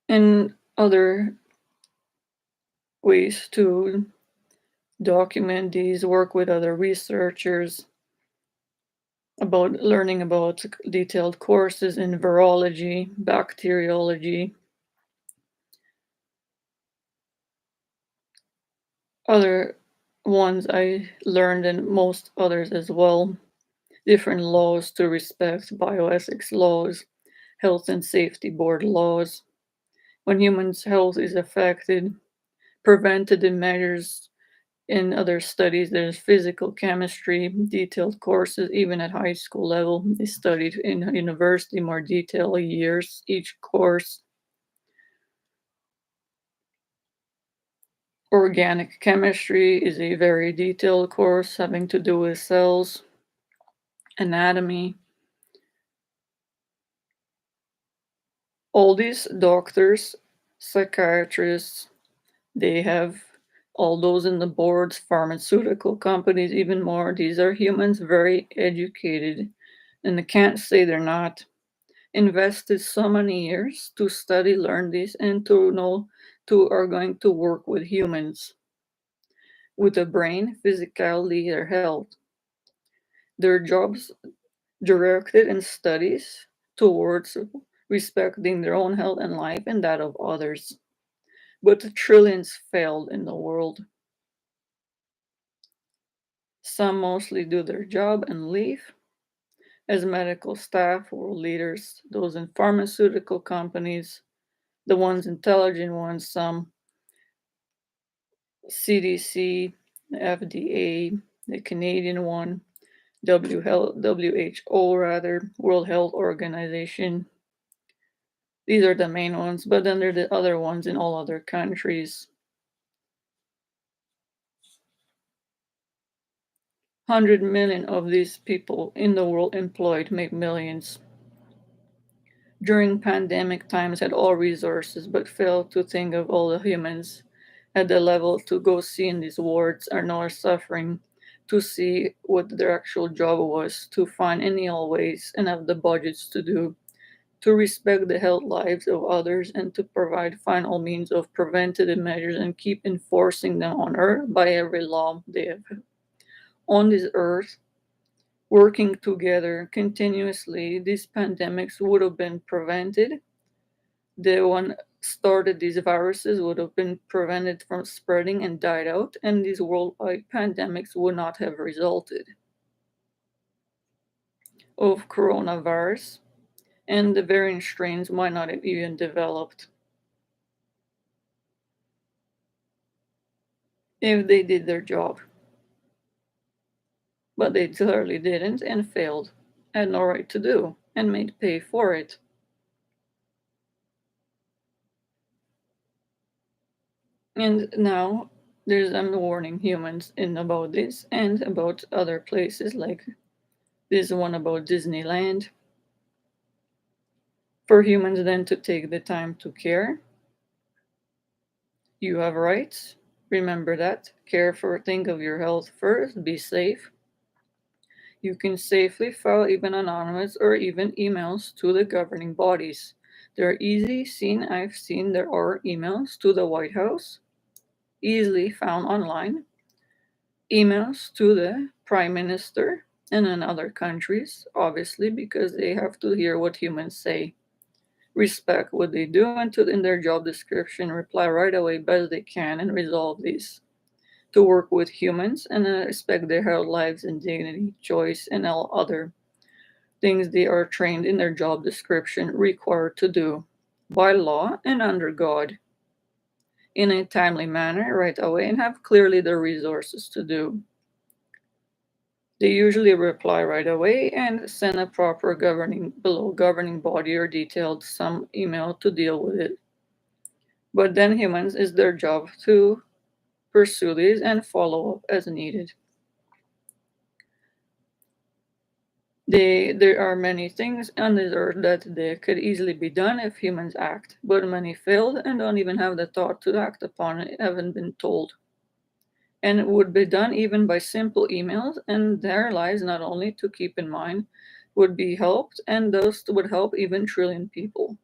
and other ways to document these, work with other researchers about learning about detailed courses in virology, bacteriology, other ones I learned, and most others as well. Different laws to respect, bioethics laws, health and safety board laws. When humans' health is affected, preventative measures. In other studies, there's physical chemistry, detailed courses, even at high school level. They studied in university more detailed years, each course. Organic chemistry is a very detailed course having to do with cells, anatomy. All these doctors, psychiatrists, they have all those in the boards, pharmaceutical companies, even more. These are humans very educated, and I can't say they're not. Invested so many years to study, learn this, and to know to are going to work with humans, with the brain, physicality, their health. Their jobs directed and studies towards respecting their own health and life and that of others. But the trillions failed in the world. Some mostly do their job and leave. As medical staff or leaders, those in pharmaceutical companies, the ones intelligent ones, some CDC, FDA, the Canadian one, WHO rather, World Health Organization. These are the main ones, but then there are the other ones in all other countries. 100 million of these people in the world employed make millions. During pandemic times had all resources but failed to think of all the humans at the level to go see in these wards are now suffering, to see what their actual job was, to find any all ways and have the budgets to do, to respect the health lives of others and to provide final means of preventative measures and keep enforcing them on earth by every law they have on this earth. Working together continuously, these pandemics would have been prevented. The one started these viruses would have been prevented from spreading and died out, and these worldwide pandemics would not have resulted of coronavirus, and the variant strains might not have even developed if they did their job. But they clearly didn't and failed, had no right to do, and made pay for it. And now there's I'm warning humans in about this and about other places like this one about Disneyland. For humans then to take the time to care. You have rights. Remember that. Care for think of your health first. Be safe. You can safely file even anonymous or even emails to the governing bodies. They're easy seen. I've seen there are emails to the White House, easily found online. Emails to the Prime Minister and in other countries, obviously, because they have to hear what humans say. Respect what they do and to in their job description reply right away best they can and resolve these. To work with humans and respect their health, lives and dignity, choice, and all other things they are trained in their job description required to do by law and under God in a timely manner right away and have clearly the resources to do. They usually reply right away and send a proper governing body or detailed some email to deal with it. But then humans is their job to pursue these and follow up as needed. There are many things on this earth that they could easily be done if humans act, but many failed and don't even have the thought to act upon it, haven't been told. And it would be done even by simple emails, and their lives, not only to keep in mind, would be helped, and those would help even trillion people.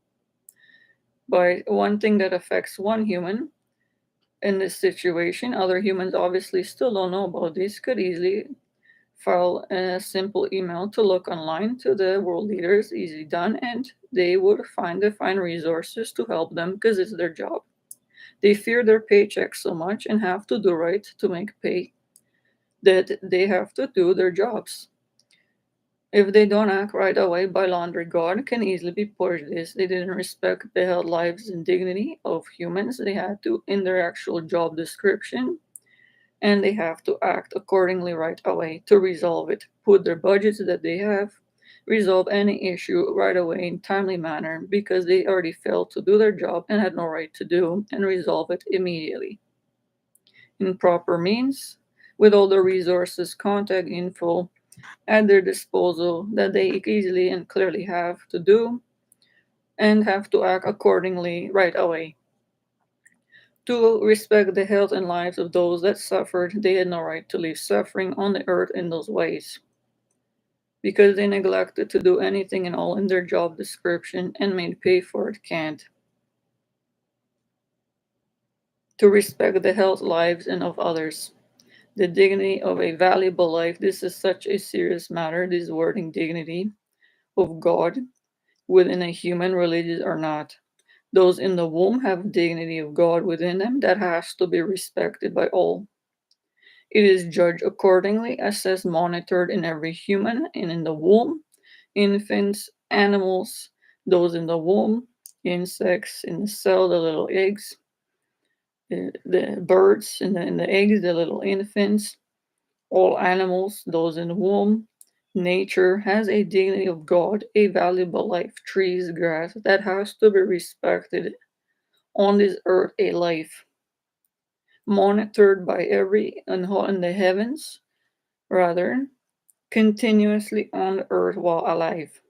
By one thing that affects one human in this situation, other humans obviously still don't know about this, could easily file a simple email to look online to the world leaders, easy done, and they would find resources to help them because it's their job. They fear their paycheck so much and have to do right to make pay that they have to do their jobs. If they don't act right away, by laundry God can easily be pushed this. They didn't respect the health, lives, and dignity of humans. They had to in their actual job description, and they have to act accordingly right away to resolve it. Put their budgets that they have, resolve any issue right away in timely manner because they already failed to do their job and had no right to do, and resolve it immediately in proper means with all the resources, contact info at their disposal that they easily and clearly have to do and have to act accordingly right away. To respect the health and lives of those that suffered, they had no right to leave suffering on the earth in those ways. Because they neglected to do anything and all in their job description and made pay for it can't. To respect the health, lives, and of others. The dignity of a valuable life. This is such a serious matter, this wording dignity of God within a human, religious or not. Those in the womb have dignity of God within them that has to be respected by all. It is judged accordingly, assessed, monitored in every human and in the womb, infants, animals, those in the womb, insects in the cell, the little eggs, the birds in the eggs, the little infants, all animals, those in the womb. Nature has a dignity of God, a valuable life, trees, grass, that has to be respected on this earth, a life monitored by every in the heavens, rather, continuously on the earth while alive,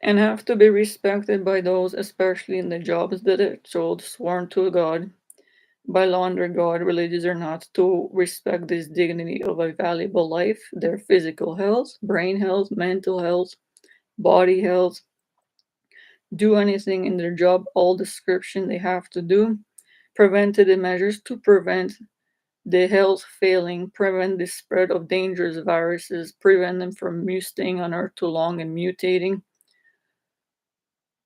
and have to be respected by those, especially in the jobs that are told sworn to God, by law under God, religious or not, to respect this dignity of a valuable life, their physical health, brain health, mental health, body health, do anything in their job, all description they have to do, preventative measures to prevent the health failing, prevent the spread of dangerous viruses, prevent them from staying on Earth too long and mutating,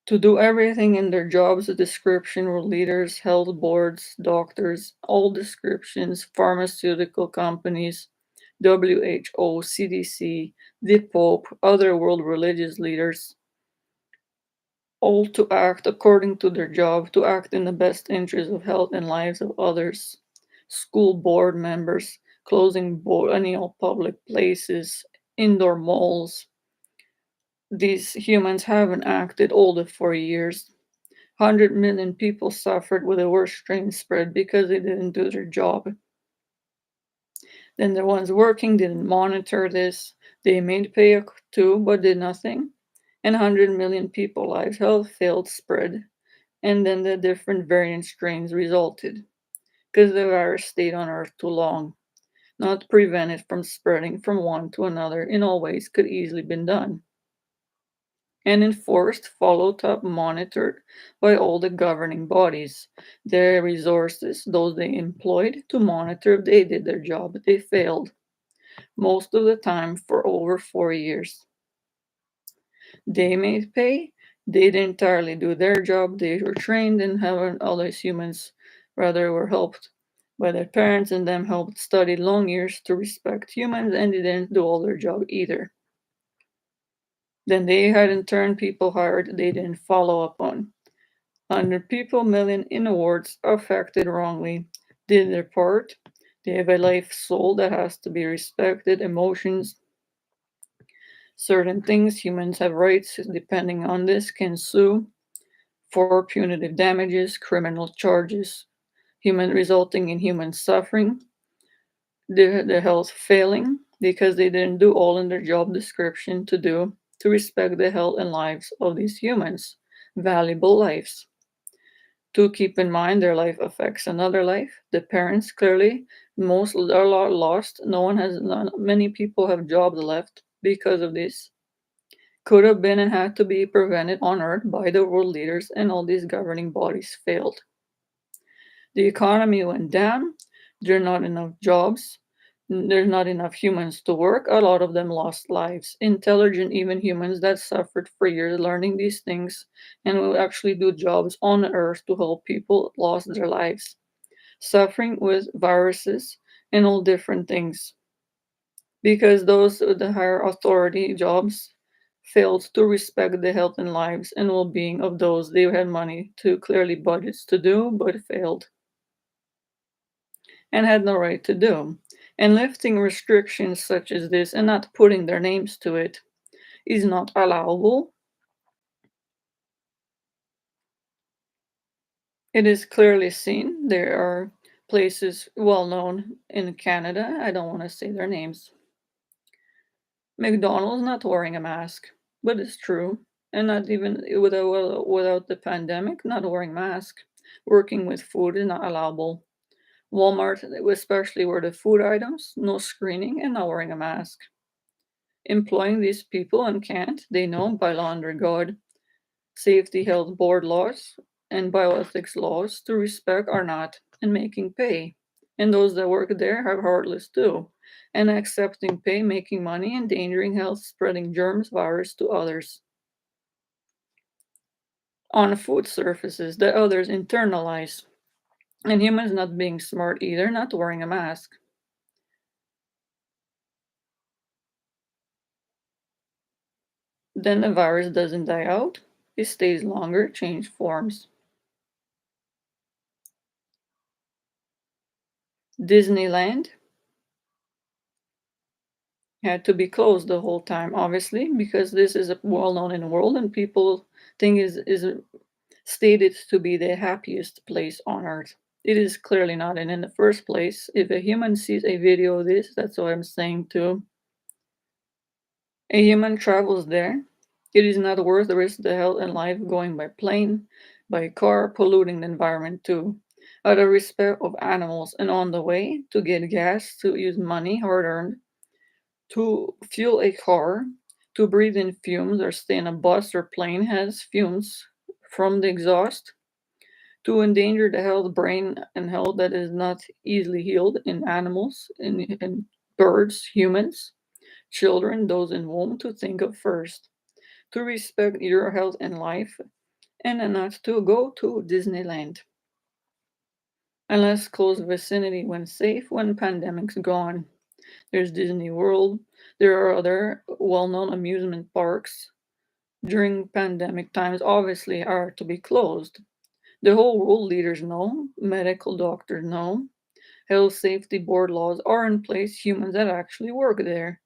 to do everything in their jobs, the description were leaders, health boards, doctors, all descriptions, pharmaceutical companies, WHO, CDC, the Pope, other world religious leaders, all to act according to their job, to act in the best interest of health and lives of others. School board members, closing any all public places, indoor malls. These humans haven't acted all the 4 years. 100 million people suffered with the worst strain spread because they didn't do their job. Then the ones working didn't monitor this. They made pay too, but did nothing. And 100 million people lives health failed spread. And then the different variant strains resulted because the virus stayed on Earth too long. Not prevent it from spreading from one to another in all ways could easily been done. And enforced, followed up, monitored by all the governing bodies. Their resources, those they employed to monitor if they did their job, they failed, most of the time for over 4 years. They made pay, they didn't entirely do their job, they were trained and have other humans rather were helped by their parents and them helped study long years to respect humans and they didn't do all their job either. Then they had in turn people hired they didn't follow up on. 100 people, million in awards affected wrongly, did their part, They have a life soul that has to be respected, emotions, certain things. Humans have rights, depending on this, can sue for punitive damages, criminal charges, human resulting in human suffering, the health failing because they didn't do all in their job description to do to respect the health and lives of these humans, valuable lives. To keep in mind their life affects another life. The parents clearly most are lost. No one has many people have jobs left because of this. Could have been and had to be prevented on earth by the world leaders, and all these governing bodies failed. The economy went down. There are not enough jobs. There's not enough humans to work. A lot of them lost lives. Intelligent, even humans that suffered for years learning these things and will actually do jobs on earth to help people lost their lives, suffering with viruses and all different things. Because those with the higher authority jobs failed to respect the health and lives and well-being of those they had money to clearly budgets to do, but failed and had no right to do. And lifting restrictions such as this and not putting their names to it is not allowable. It is clearly seen. There are places well known in Canada, I don't want to say their names. McDonald's not wearing a mask, but it's true. And not even without the pandemic, not wearing mask. Working with food is not allowable. Walmart, especially where the food items, no screening and not wearing a mask. Employing these people and can't, they know by law under God, safety health board laws and bioethics laws to respect are not and making pay. And those that work there have heartless too. And accepting pay, making money, endangering health, spreading germs, virus to others. On food surfaces that others internalize. And humans not being smart either, not wearing a mask. Then the virus doesn't die out, it stays longer, change forms. Disneyland had to be closed the whole time, obviously, because this is well known in the world and people think is stated to be the happiest place on earth. It is clearly not, and in the first place, if a human sees a video of this, that's what I'm saying too. A human travels there. It is not worth the risk to health and life going by plane, by car, polluting the environment too. Out of respect of animals and on the way to get gas, to use money hard earned, to fuel a car, to breathe in fumes or stay in a bus or plane has fumes from the exhaust, to endanger the health, brain, and health that is not easily healed in animals, in birds, humans, children, those in womb, to think of first, to respect your health and life, and not to go to Disneyland. Unless close vicinity when safe, when pandemic's gone. There's Disney World. There are other well-known amusement parks during pandemic times obviously are to be closed. The whole world leaders know, medical doctors know, health safety board laws are in place, humans that actually work there,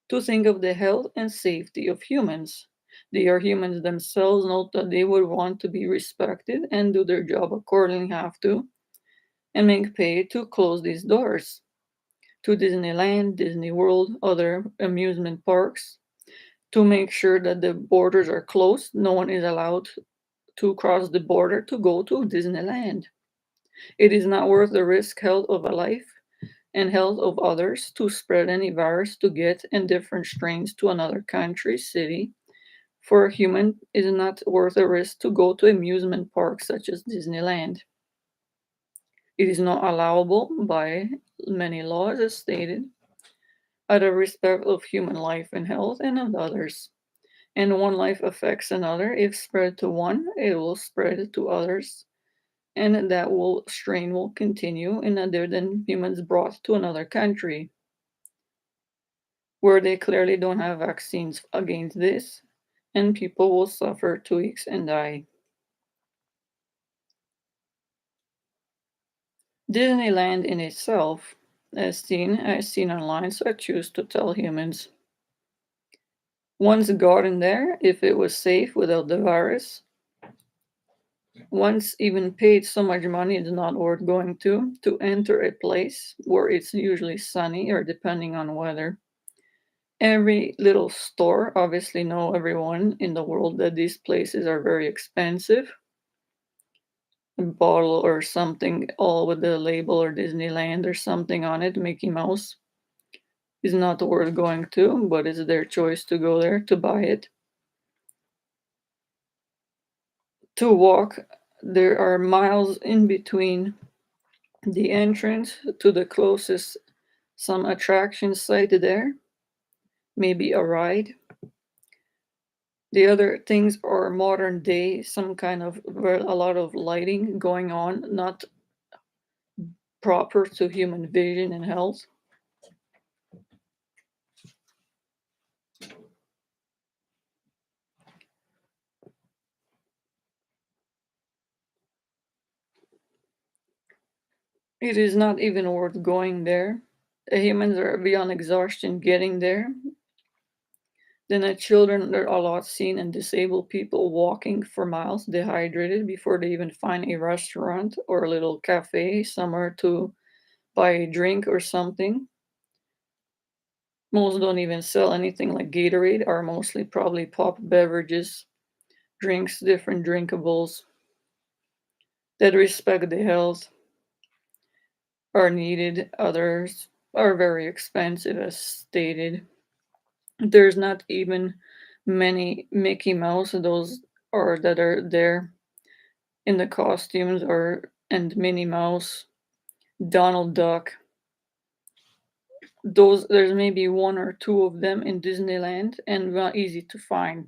to think of the health and safety of humans. They are humans themselves, know that they would want to be respected and do their job accordingly, have to, and make pay to close these doors to Disneyland, Disney World, other amusement parks, to make sure that the borders are closed. No one is allowed to cross the border to go to Disneyland. It is not worth the risk health of a life and health of others to spread any virus to get in different strains to another country, city. For a human, it is not worth the risk to go to amusement parks such as Disneyland. It is not allowable by many laws as stated, out of respect of human life and health and of others. And one life affects another. If spread to one, it will spread to others, and that will strain will continue in other than humans brought to another country where they clearly don't have vaccines against this, and people will suffer 2 weeks and die. Disneyland in itself as seen online, so I choose to tell humans. Once got in there, if it was safe without the virus, once even paid so much money it's not worth going to enter a place where it's usually sunny or depending on weather. Every little store obviously know everyone in the world that these places are very expensive. A bottle or something all with the label or Disneyland or something on it, Mickey Mouse, is not worth going to, but it's their choice to go there to buy it. To walk, there are miles in between the entrance to the closest some attraction site there, maybe a ride. The other things are modern day, some kind of a lot of lighting going on, not proper to human vision and health. It is not even worth going there. The humans are beyond exhaustion getting there. Then the children are a lot seen and disabled people walking for miles dehydrated before they even find a restaurant or a little cafe somewhere to buy a drink or something. Most don't even sell anything like Gatorade, are mostly probably pop beverages, drinks, different drinkables that respect the health are needed. Others are very expensive, as stated. There's not even many Mickey Mouse, those are that are there in the costumes, or and Minnie Mouse, Donald Duck. Those there's maybe one or two of them in Disneyland and not easy to find.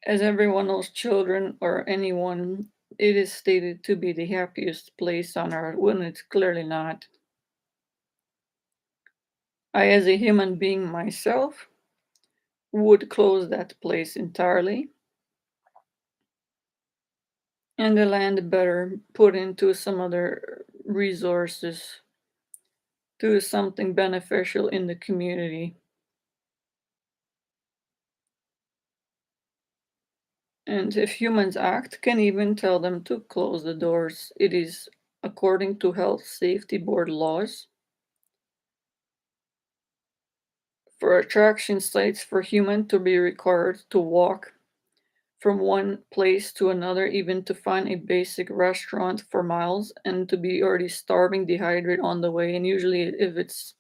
As everyone knows, children or anyone, it is stated to be the happiest place on earth when it's clearly not. I, as a human being myself, would close that place entirely and the land better put into some other resources to something beneficial in the community. And if humans act, can even tell them to close the doors. It is according to Health Safety Board laws for attraction sites for human to be required to walk from one place to another, even to find a basic restaurant for miles, and to be already starving, dehydrated on the way. And usually, if it's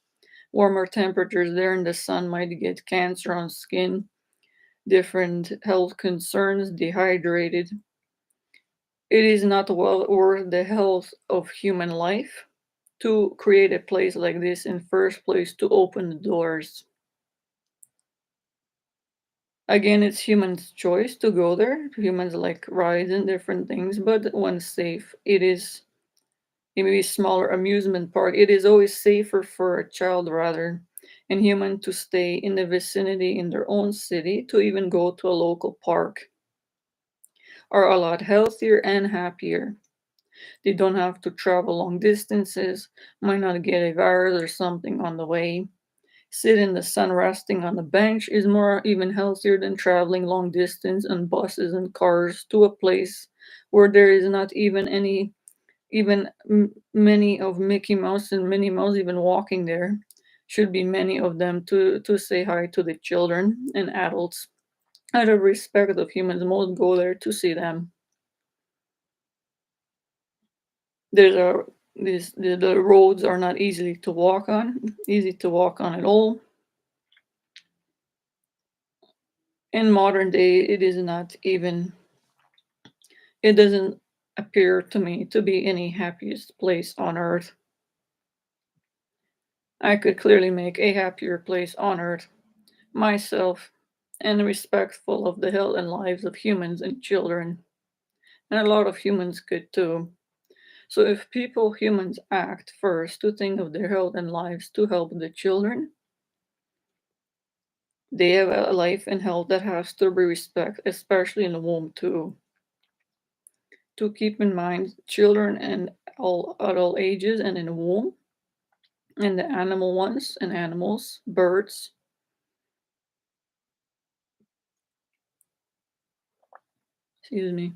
warmer temperatures there in the sun, might get cancer on skin, different health concerns, dehydrated. It is not well worth the health of human life to create a place like this in first place to open the doors. Again, it's humans' choice to go there. Humans like rides and different things, but when safe, it may be smaller amusement park. It is always safer for a child rather and human to stay in the vicinity in their own city to even go to a local park. Are a lot healthier and happier. They don't have to travel long distances, might not get a virus or something on the way. Sit in the sun resting on the bench is more even healthier than traveling long distance on buses and cars to a place where there is not even any even many of Mickey Mouse and Minnie Mouse even walking there. Should be many of them to say hi to the children and adults. Out of respect of humans, most go there to see them. There's a the roads are not easy to walk on at all. In modern day, it is not even. It doesn't appear to me to be any happiest place on earth. I could clearly make a happier place on earth myself and respectful of the health and lives of humans and children. And a lot of humans could too. So if humans act first to think of their health and lives to help the children, they have a life and health that has to be respected, especially in the womb too. to keep in mind children and all at all ages and in womb, and the animal ones and animals, birds, excuse me.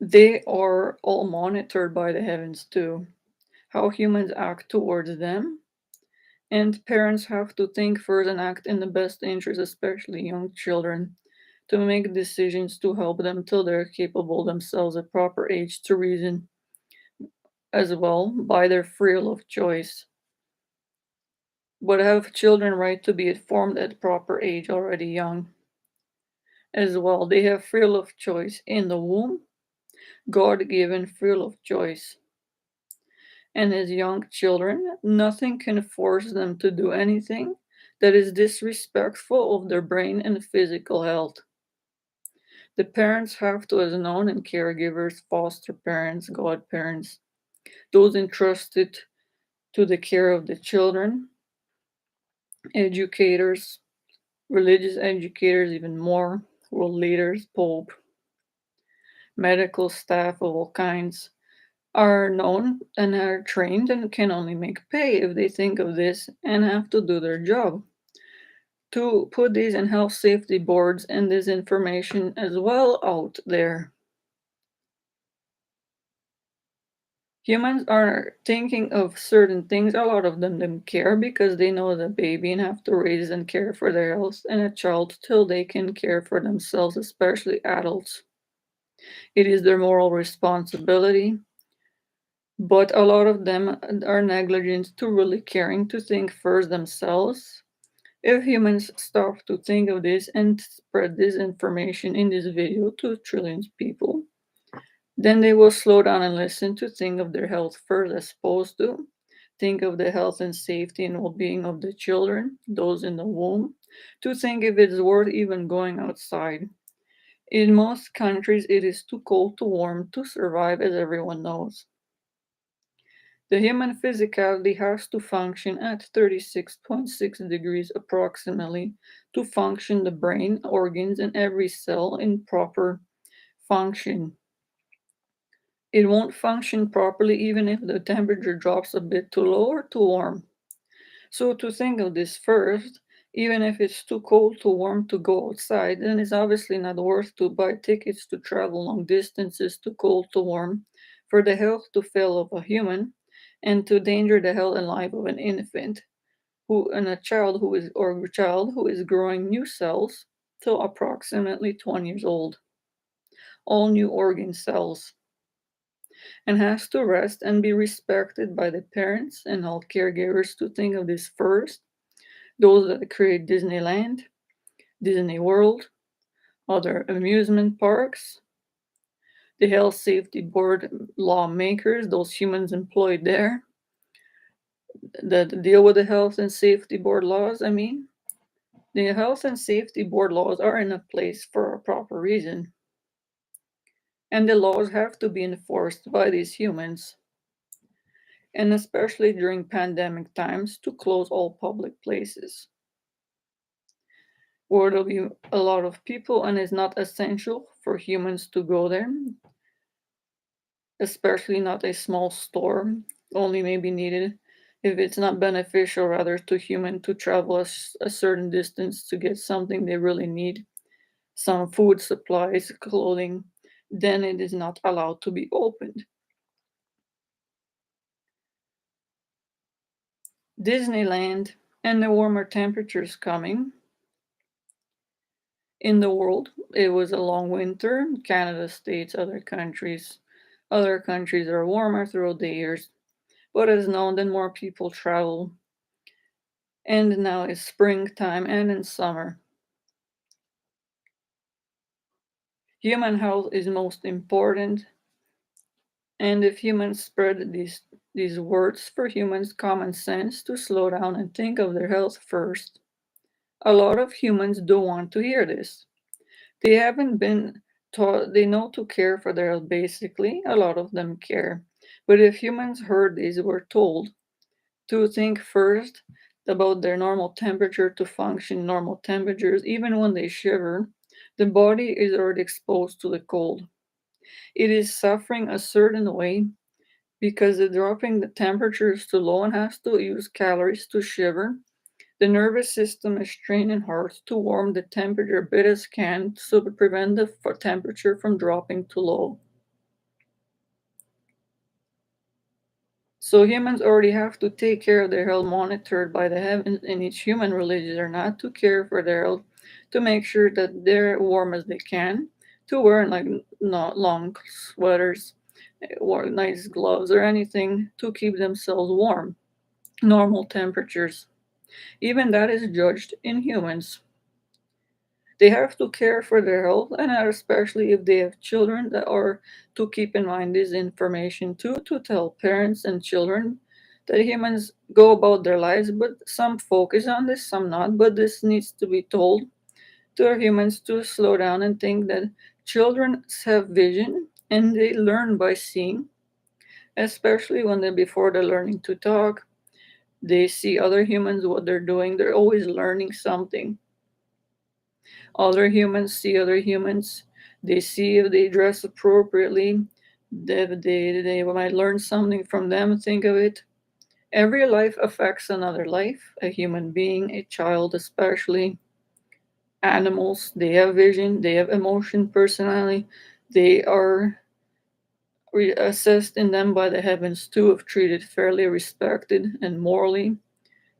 They are all monitored by the heavens too. How humans act towards them. And parents have to think first and act in the best interest, especially young children, to make decisions to help them till they're capable themselves at proper age to reason as well by their free will of choice. But have children right to be informed at proper age already young as well. They have free will of choice in the womb, God given free will of choice. And as young children, nothing can force them to do anything that is disrespectful of their brain and physical health. The parents have to, as known, and caregivers, foster parents, godparents, those entrusted to the care of the children, educators, religious educators, even more, world leaders, pope, medical staff of all kinds, are known and are trained and can only make pay if they think of this and have to do their job. To put these in health safety boards and this information as well out there. Humans are thinking of certain things. A lot of them don't care because they know the baby and have to raise and care for their health and a child till they can care for themselves, especially adults. It is their moral responsibility, but a lot of them are negligent to really caring to think first themselves. If humans stop to think of this and spread this information in this video to trillions of people, then they will slow down and listen to think of their health first as opposed to think of the health and safety and well-being of the children, those in the womb, to think if it's worth even going outside. In most countries, it is too cold to warm to survive, as everyone knows. The human physicality has to function at 36.6 degrees approximately to function the brain, organs, and every cell in proper function. It won't function properly even if the temperature drops a bit too low or too warm. So to think of this first, even if it's too cold, too warm to go outside, then it's obviously not worth to buy tickets to travel long distances too cold, too warm, for the health to fail of a human, and to danger the health and life of an infant, who and a child who is growing new cells till approximately 20 years old, all new organ cells, and has to rest and be respected by the parents and all caregivers to think of this first, those that create Disneyland, Disney World, other amusement parks, the health safety board lawmakers, those humans employed there that deal with the health and safety board laws. I mean, the health and safety board laws are in a place for a proper reason, and the laws have to be enforced by these humans, and especially during pandemic times to close all public places where there'll be a lot of people and it's not essential for humans to go there, especially not a small store, only may be needed if it's not beneficial rather to human to travel a certain distance to get something they really need, some food supplies, clothing, then it is not allowed to be opened. Disneyland and the warmer temperatures coming in the world. It was a long winter. Canada, States, other countries are warmer throughout the years. But as known, then more people travel. And now is springtime and in summer. Human health is most important. And if humans spread these words for humans' common sense to slow down and think of their health first, a lot of humans don't want to hear this. They haven't been taught, they know to care for their health basically, a lot of them care. But if humans heard these, were told to think first about their normal temperature to function normal temperatures, even when they shiver, the body is already exposed to the cold. It is suffering a certain way because the dropping the temperature is too low and has to use calories to shiver. The nervous system is training hard to warm the temperature a bit as can so to prevent the temperature from dropping too low. So humans already have to take care of their health monitored by the heavens, and each human religions are not to care for their health, to make sure that they're warm as they can, to wear like not long sweaters, or nice gloves or anything to keep themselves warm, normal temperatures. Even that is judged in humans. They have to care for their health, and especially if they have children, that are to keep in mind this information too, to tell parents and children that humans go about their lives, but some focus on this, some not. But this needs to be told to our humans to slow down and think that children have vision and they learn by seeing, especially when they're before they're learning to talk. They see other humans, what they're doing. They're always learning something. Other humans see other humans. They see if they dress appropriately. They might learn something from them. Think of it. Every life affects another life, a human being, a child, especially. Animals, they have vision, they have emotion, personality. They are assessed in them by the heavens too, if treated fairly, respected, and morally.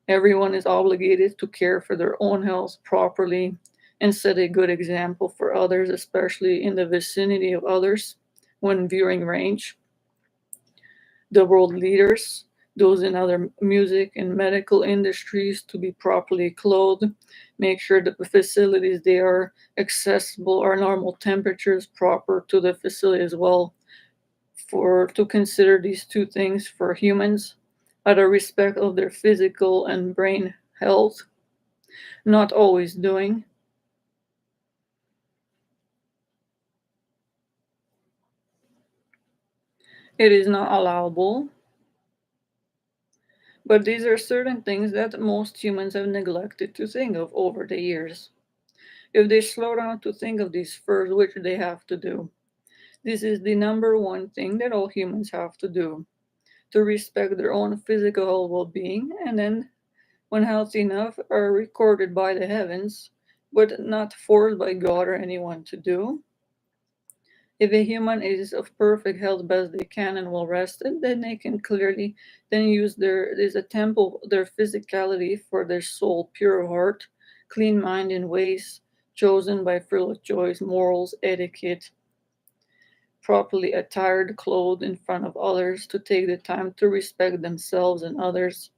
Everyone is obligated to care for their own health properly and set a good example for others, especially in the vicinity of others when viewing range. The world leaders, those in other music and medical industries, to be properly clothed, make sure that the facilities they are accessible are normal temperatures proper to the facility as well. For to consider these two things for humans out of respect of their physical and brain health, not always doing. It is not allowable, but these are certain things that most humans have neglected to think of over the years. If they slow down to think of these first, which they have to do, this is the number one thing that all humans have to do, to respect their own physical well being, and then, when healthy enough, are recorded by the heavens, but not forced by God or anyone to do. If a human is of perfect health best they can and well rested, then they can clearly then use there's a temple, their physicality for their soul, pure heart, clean mind in ways chosen by full of choice, morals, etiquette, properly attired, clothed in front of others, to take the time to respect themselves and others.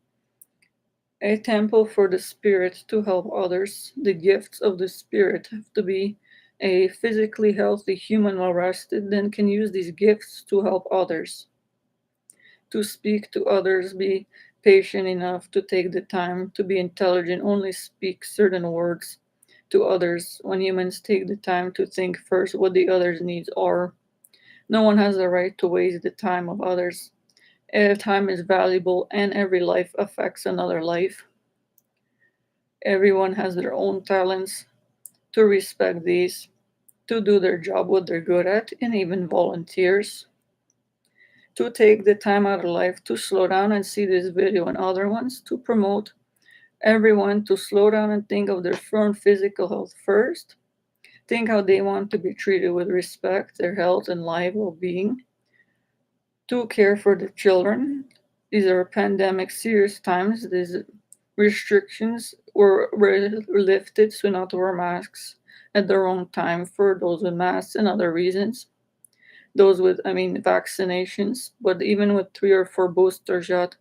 A temple for the spirit to help others. The gifts of the spirit have to be a physically healthy human well rested, then can use these gifts to help others, to speak to others, be patient enough to take the time to be intelligent, only speak certain words to others. When humans take the time to think first what the others' needs are, no one has the right to waste the time of others. Time is valuable and every life affects another life. Everyone has their own talents, to respect these, to do their job, what they're good at, and even volunteers. To take the time out of life to slow down and see this video and other ones, to promote everyone to slow down and think of their own physical health first, think how they want to be treated with respect, their health and life well being, to care for the children. These are pandemic serious times. These restrictions were lifted so not to wear masks at the wrong time for those with masks and other reasons. Those with, vaccinations, but even with 3 or 4 booster shot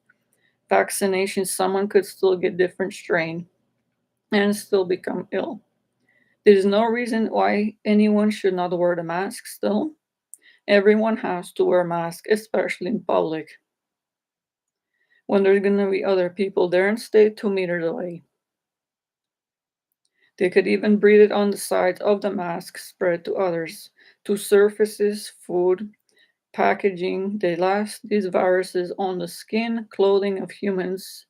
vaccinations, someone could still get different strain and still become ill. There's no reason why anyone should not wear the mask still. Everyone has to wear a mask, especially in public, when there's going to be other people there, and stay 2 meters away. They could even breathe it on the sides of the mask, spread to others, to surfaces, food, packaging. They last these viruses on the skin, clothing of humans,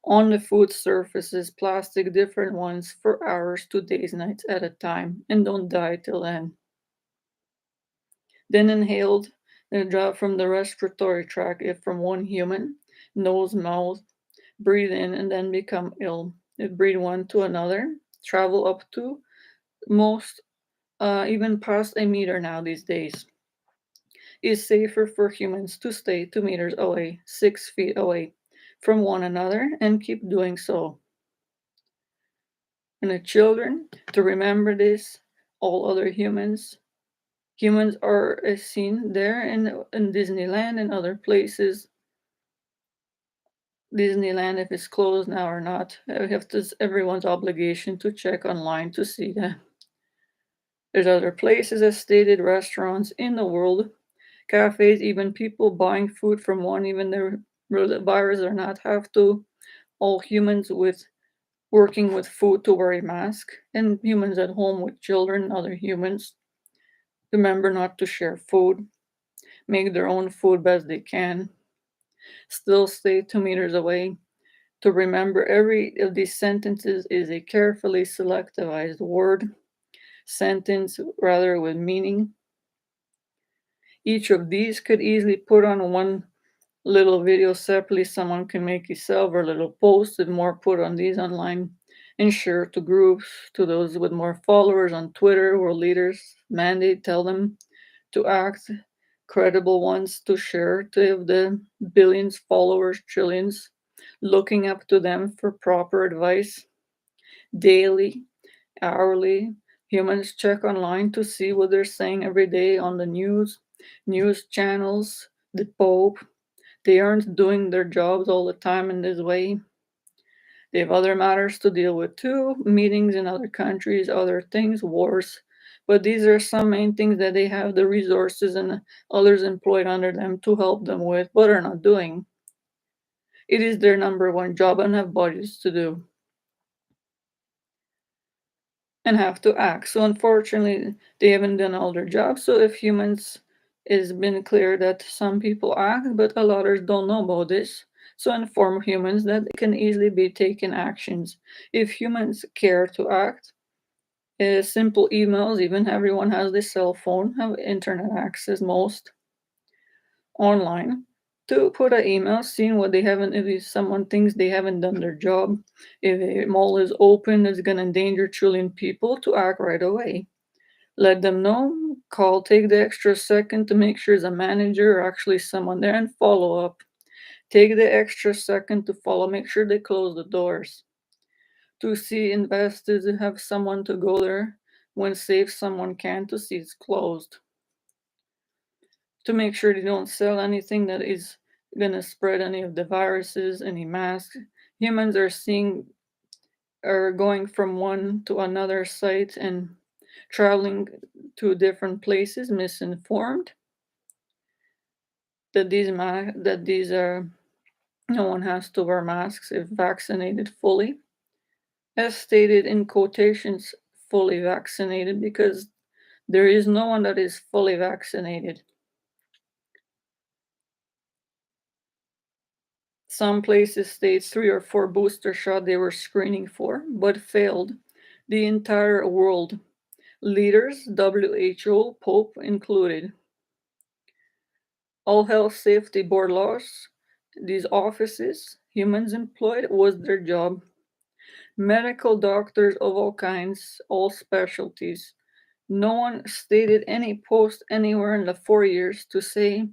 on the food surfaces, plastic, different ones, for hours to days, nights at a time, and don't die till then. then inhaled the drop from the respiratory tract if from one human, nose, mouth, breathe in and then become ill. If breathe one to another, travel up to most even past a meter now these days. It's safer for humans to stay 2 meters away, 6 feet away from one another and keep doing so. And the children to remember this, all other humans are seen there in Disneyland and other places. Disneyland, if it's closed now or not, I have to, everyone's obligation to check online to see that. There's other places, as stated, restaurants in the world, cafes, even people buying food from one, even the virus or not, have to. All humans with working with food to wear a mask, and humans at home with children, other humans. Remember not to share food, make their own food best they can, still stay 2 meters away. To remember every of these sentences is a carefully selectivized word, sentence rather with meaning. Each of these could easily put on one little video separately. Someone can make itself or a little post and more put on these online and share to groups, to those with more followers on Twitter or leaders mandate tell them to act, credible ones to share, to have the billions followers, trillions looking up to them for proper advice daily, hourly. Humans check online to see what they're saying every day on the news channels, the Pope. They aren't doing their jobs all the time in this way. They have other matters to deal with too, meetings in other countries, other things, wars. But these are some main things that they have the resources and others employed under them to help them with, but are not doing. It is their number one job and have budgets to do and have to act. So unfortunately, they haven't done all their jobs. So if humans, it's been clear that some people act, but a lot others don't know about this. So inform humans that they can easily be taken actions. If humans care to act, simple emails, even everyone has this cell phone, have internet access most online to put an email, seeing what they haven't, if someone thinks they haven't done their job, if a mall is open, it's going to endanger trillion people to act right away. Let them know, call, take the extra second to make sure it's a manager or actually someone there and follow up. Take the extra second to follow, make sure they close the doors. To see investors have someone to go there when safe, someone can to see it's closed. To make sure they don't sell anything that is going to spread any of the viruses, any masks. Humans are going from one to another site and traveling to different places, misinformed that these are no one has to wear masks if vaccinated fully, as stated in quotations, fully vaccinated, because there is no one that is fully vaccinated. Some places states 3 or 4 booster shot they were screening for, but failed. The entire world, leaders, WHO, Pope included. All health safety board laws, these offices, humans employed, was their job. Medical doctors of all kinds, all specialties. No one stated any post anywhere in the 4 years to say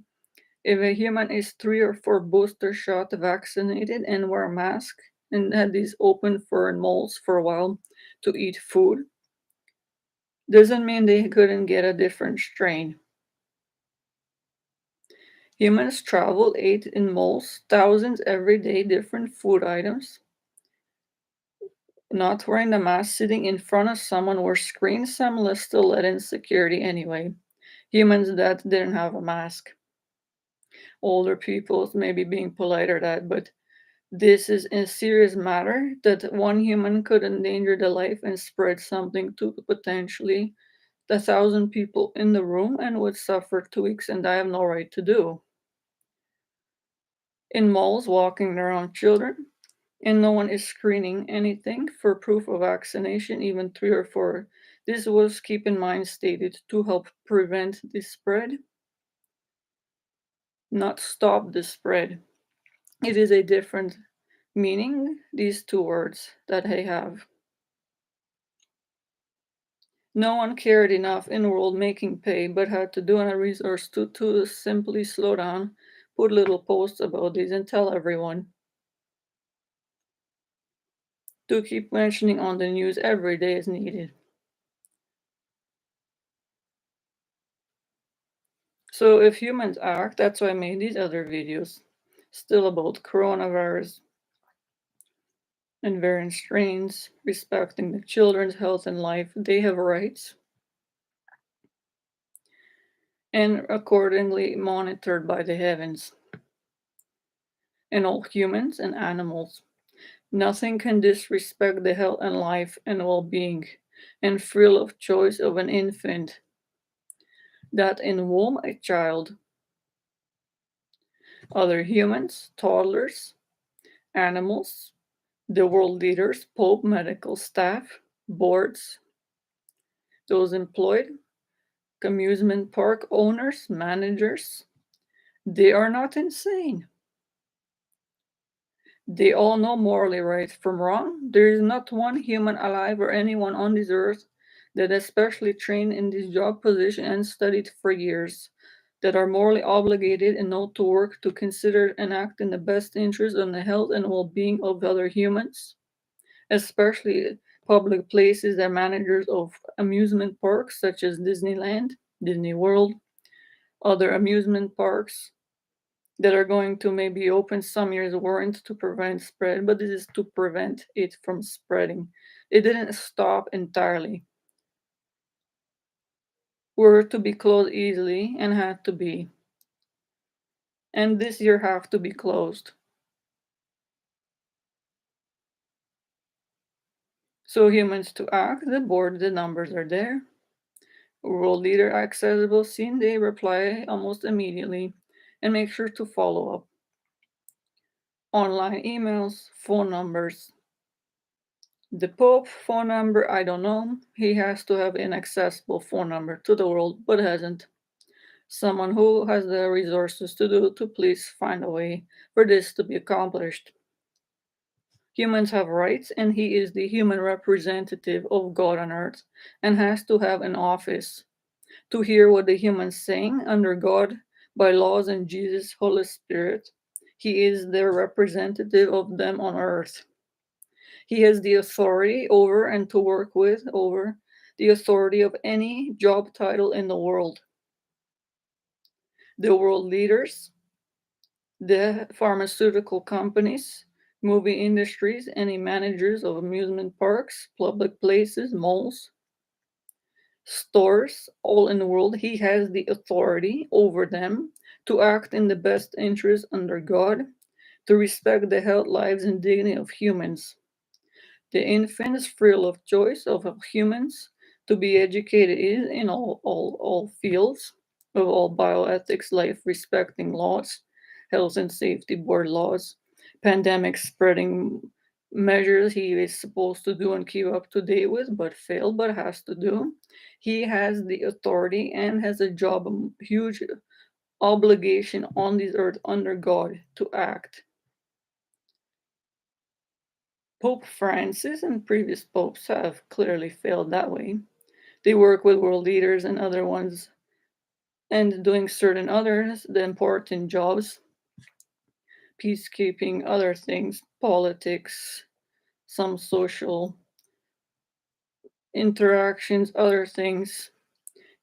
if a human is 3 or 4 booster shot vaccinated and wear a mask and had these open for malls for a while to eat food, doesn't mean they couldn't get a different strain. Humans travel, ate in malls, thousands every day, different food items. Not wearing the mask, sitting in front of someone where screens, some less still let in security anyway. Humans that didn't have a mask. Older people maybe being polite or that, but this is a serious matter that one human could endanger the life and spread something to potentially the 1,000 people in the room and would suffer 2 weeks and I have no right to do. In malls, walking around children, and no one is screening anything for proof of vaccination, even 3 or 4 This was, keep in mind, stated to help prevent the spread, not stop the spread. It is a different meaning, these two words that they have. No one cared enough in the world making pay, but had to do a resource to simply slow down, put little posts about this, and tell everyone. To keep mentioning on the news every day is needed. So if humans act, that's why I made these other videos, still about coronavirus and variant strains, respecting the children's health and life. They have rights, and accordingly monitored by the heavens, and all humans and animals. Nothing can disrespect the health and life and well-being and thrill of choice of an infant, that in womb a child, other humans, toddlers, animals, the world leaders, Pope, medical staff, boards, those employed, amusement park owners, managers, they are not insane. They all know morally right from wrong. There is not one human alive or anyone on this earth that is specially trained in this job position and studied for years, that are morally obligated and know to work to consider and act in the best interest of the health and well-being of other humans, especially public places that managers of amusement parks such as Disneyland, Disney World, other amusement parks that are going to maybe open some years weren't to prevent spread, but this is to prevent it from spreading. It didn't stop entirely. Were to be closed easily and had to be. And this year have to be closed. So humans to act, the board, the numbers are there. World leader accessible scene, they reply almost immediately and make sure to follow up. Online emails, phone numbers. The Pope phone number, I don't know. He has to have an accessible phone number to the world, but hasn't. Someone who has the resources to do to please find a way for this to be accomplished. Humans have rights, and he is the human representative of God on earth and has to have an office to hear what the humans saying under God by laws and Jesus' Holy Spirit. He is their representative of them on earth. He has the authority over and to work with over the authority of any job title in the world. The world leaders, the pharmaceutical companies, movie industries, any managers of amusement parks, public places, malls, stores, all in the world, he has the authority over them to act in the best interest under God, to respect the health, lives, and dignity of humans. The infant's thrill of choice of humans to be educated in all fields of all bioethics, life respecting laws, health and safety board laws, pandemic spreading measures he is supposed to do and keep up to date with, but failed, but has to do. He has the authority and has a job, a huge obligation on this earth under God to act. Pope Francis and previous popes have clearly failed that way. They work with world leaders and other ones and doing certain others, the important jobs, peacekeeping, other things, politics, some social interactions, other things,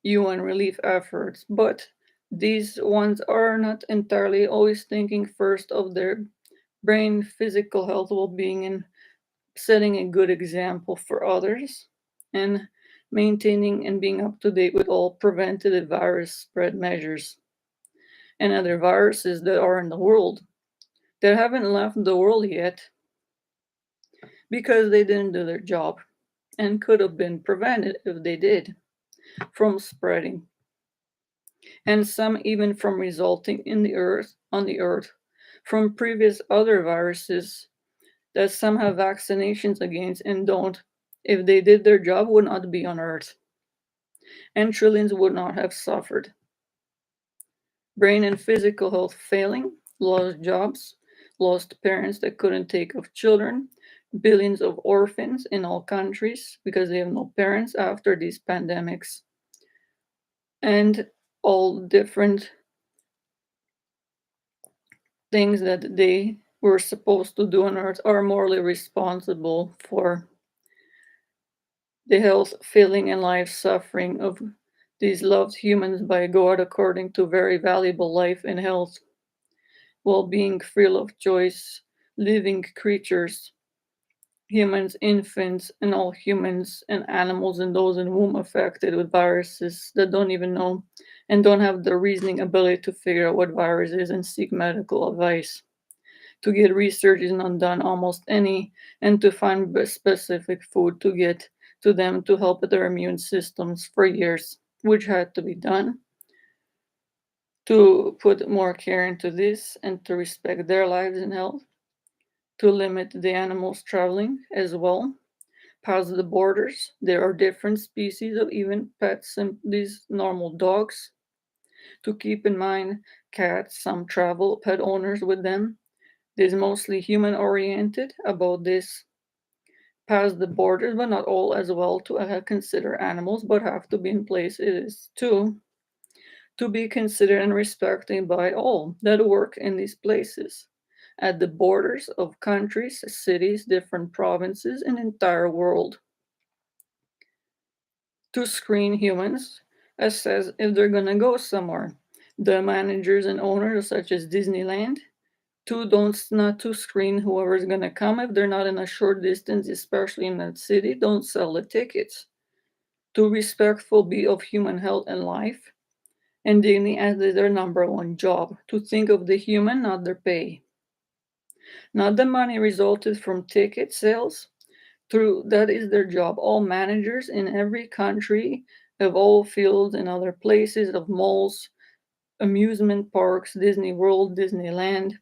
UN relief efforts. But these ones are not entirely always thinking first of their brain, physical health, well being, and setting a good example for others, and maintaining and being up to date with all preventative virus spread measures and other viruses that are in the world that haven't left the world yet because they didn't do their job and could have been prevented if they did from spreading, and some even from resulting in the earth on the earth from previous other viruses that some have vaccinations against and don't, If they did their job, would not be on Earth, and trillions would not have suffered. Brain and physical health failing, lost jobs, lost parents that couldn't take of children, billions of orphans in all countries because they have no parents after these pandemics, and all different things that they were supposed to do on Earth are morally responsible for the health, failing, and life suffering of these loved humans by God according to very valuable life and health, well being, free of choice, living creatures, humans, infants, and all humans and animals and those in whom affected with viruses that don't even know and don't have the reasoning ability to figure out what virus is and seek medical advice. To get research is not done almost any, and to find specific food to get to them to help with their immune systems for years, which had to be done to put more care into this and to respect their lives and health, to limit the animals traveling as well past the borders. There are different species of even pets and these normal dogs. To keep in mind, cats, some travel pet owners with them. It is mostly human oriented about this past the borders, but not all as well to consider animals, but have to be in place. It is too to be considered and respected by all that work in these places at the borders of countries, cities, different provinces, and entire world. To screen humans, assess if they're gonna go somewhere. The managers and owners, such as Disneyland, to don't not to screen whoever's gonna come if they're not in a short distance, especially in that city. Don't sell the tickets. To respectful be of human health and life, and dignity as their number one job. To think of the human, not their pay, not the money resulted from ticket sales. Through that is their job. All managers in every country of all fields and other places of malls, amusement parks, Disney World, Disneyland,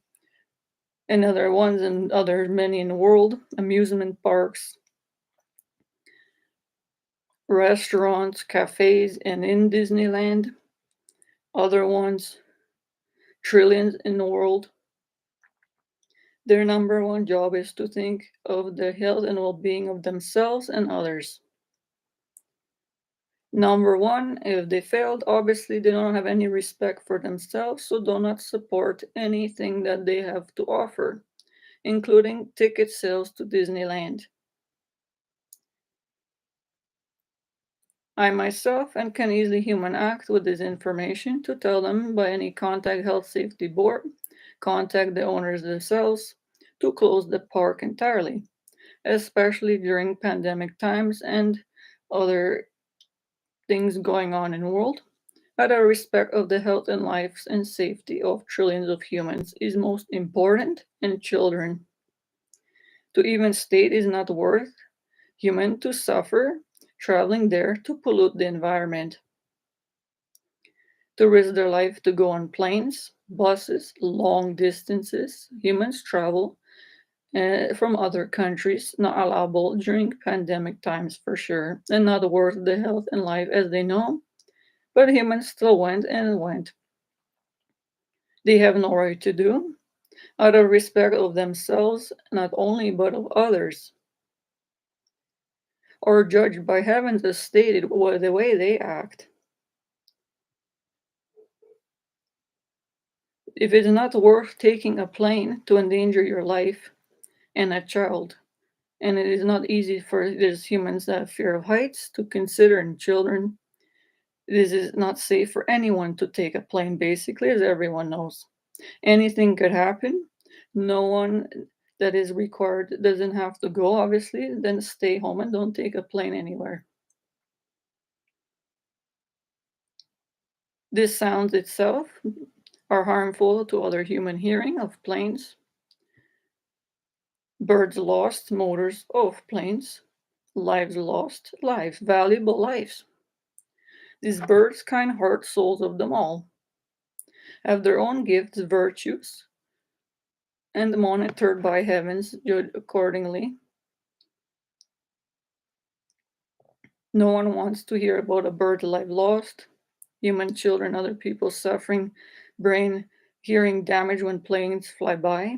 and other ones and other many in the world, amusement parks, restaurants, cafes, and in Disneyland, other ones, trillions in the world. Their number one job is to think of the health and well being of themselves and others. Number one, if they failed, obviously they don't have any respect for themselves, so do not support anything that they have to offer, including ticket sales to Disneyland. I myself and can easily human act with this information to tell them by any contact health safety board, contact the owners themselves to close the park entirely, especially during pandemic times and other things going on in the world. Out of respect of the health and lives and safety of trillions of humans is most important, and children. To even state is not worth human to suffer traveling there to pollute the environment, to risk their life to go on planes, buses, long distances. Humans travel from other countries, not allowable during pandemic times for sure, and not worth the health and life as they know. But humans still went and went. They have no right to do, out of respect of themselves, not only but of others, or judged by heavens as stated the way they act. If it is not worth taking a plane to endanger your life and a child, and it is not easy for these humans that have fear of heights to consider in children, this is not safe for anyone to take a plane, basically, as everyone knows. Anything could happen. No one that is required doesn't have to go, obviously, then stay home and don't take a plane anywhere. This sounds itself are harmful to other human hearing of planes. Birds lost, motors of planes, lives lost, lives, valuable lives. These birds, kind heart souls of them all, have their own gifts, virtues, and monitored by heavens, judged accordingly. No one wants to hear about a bird life lost, human children, other people suffering, brain hearing damage when planes fly by.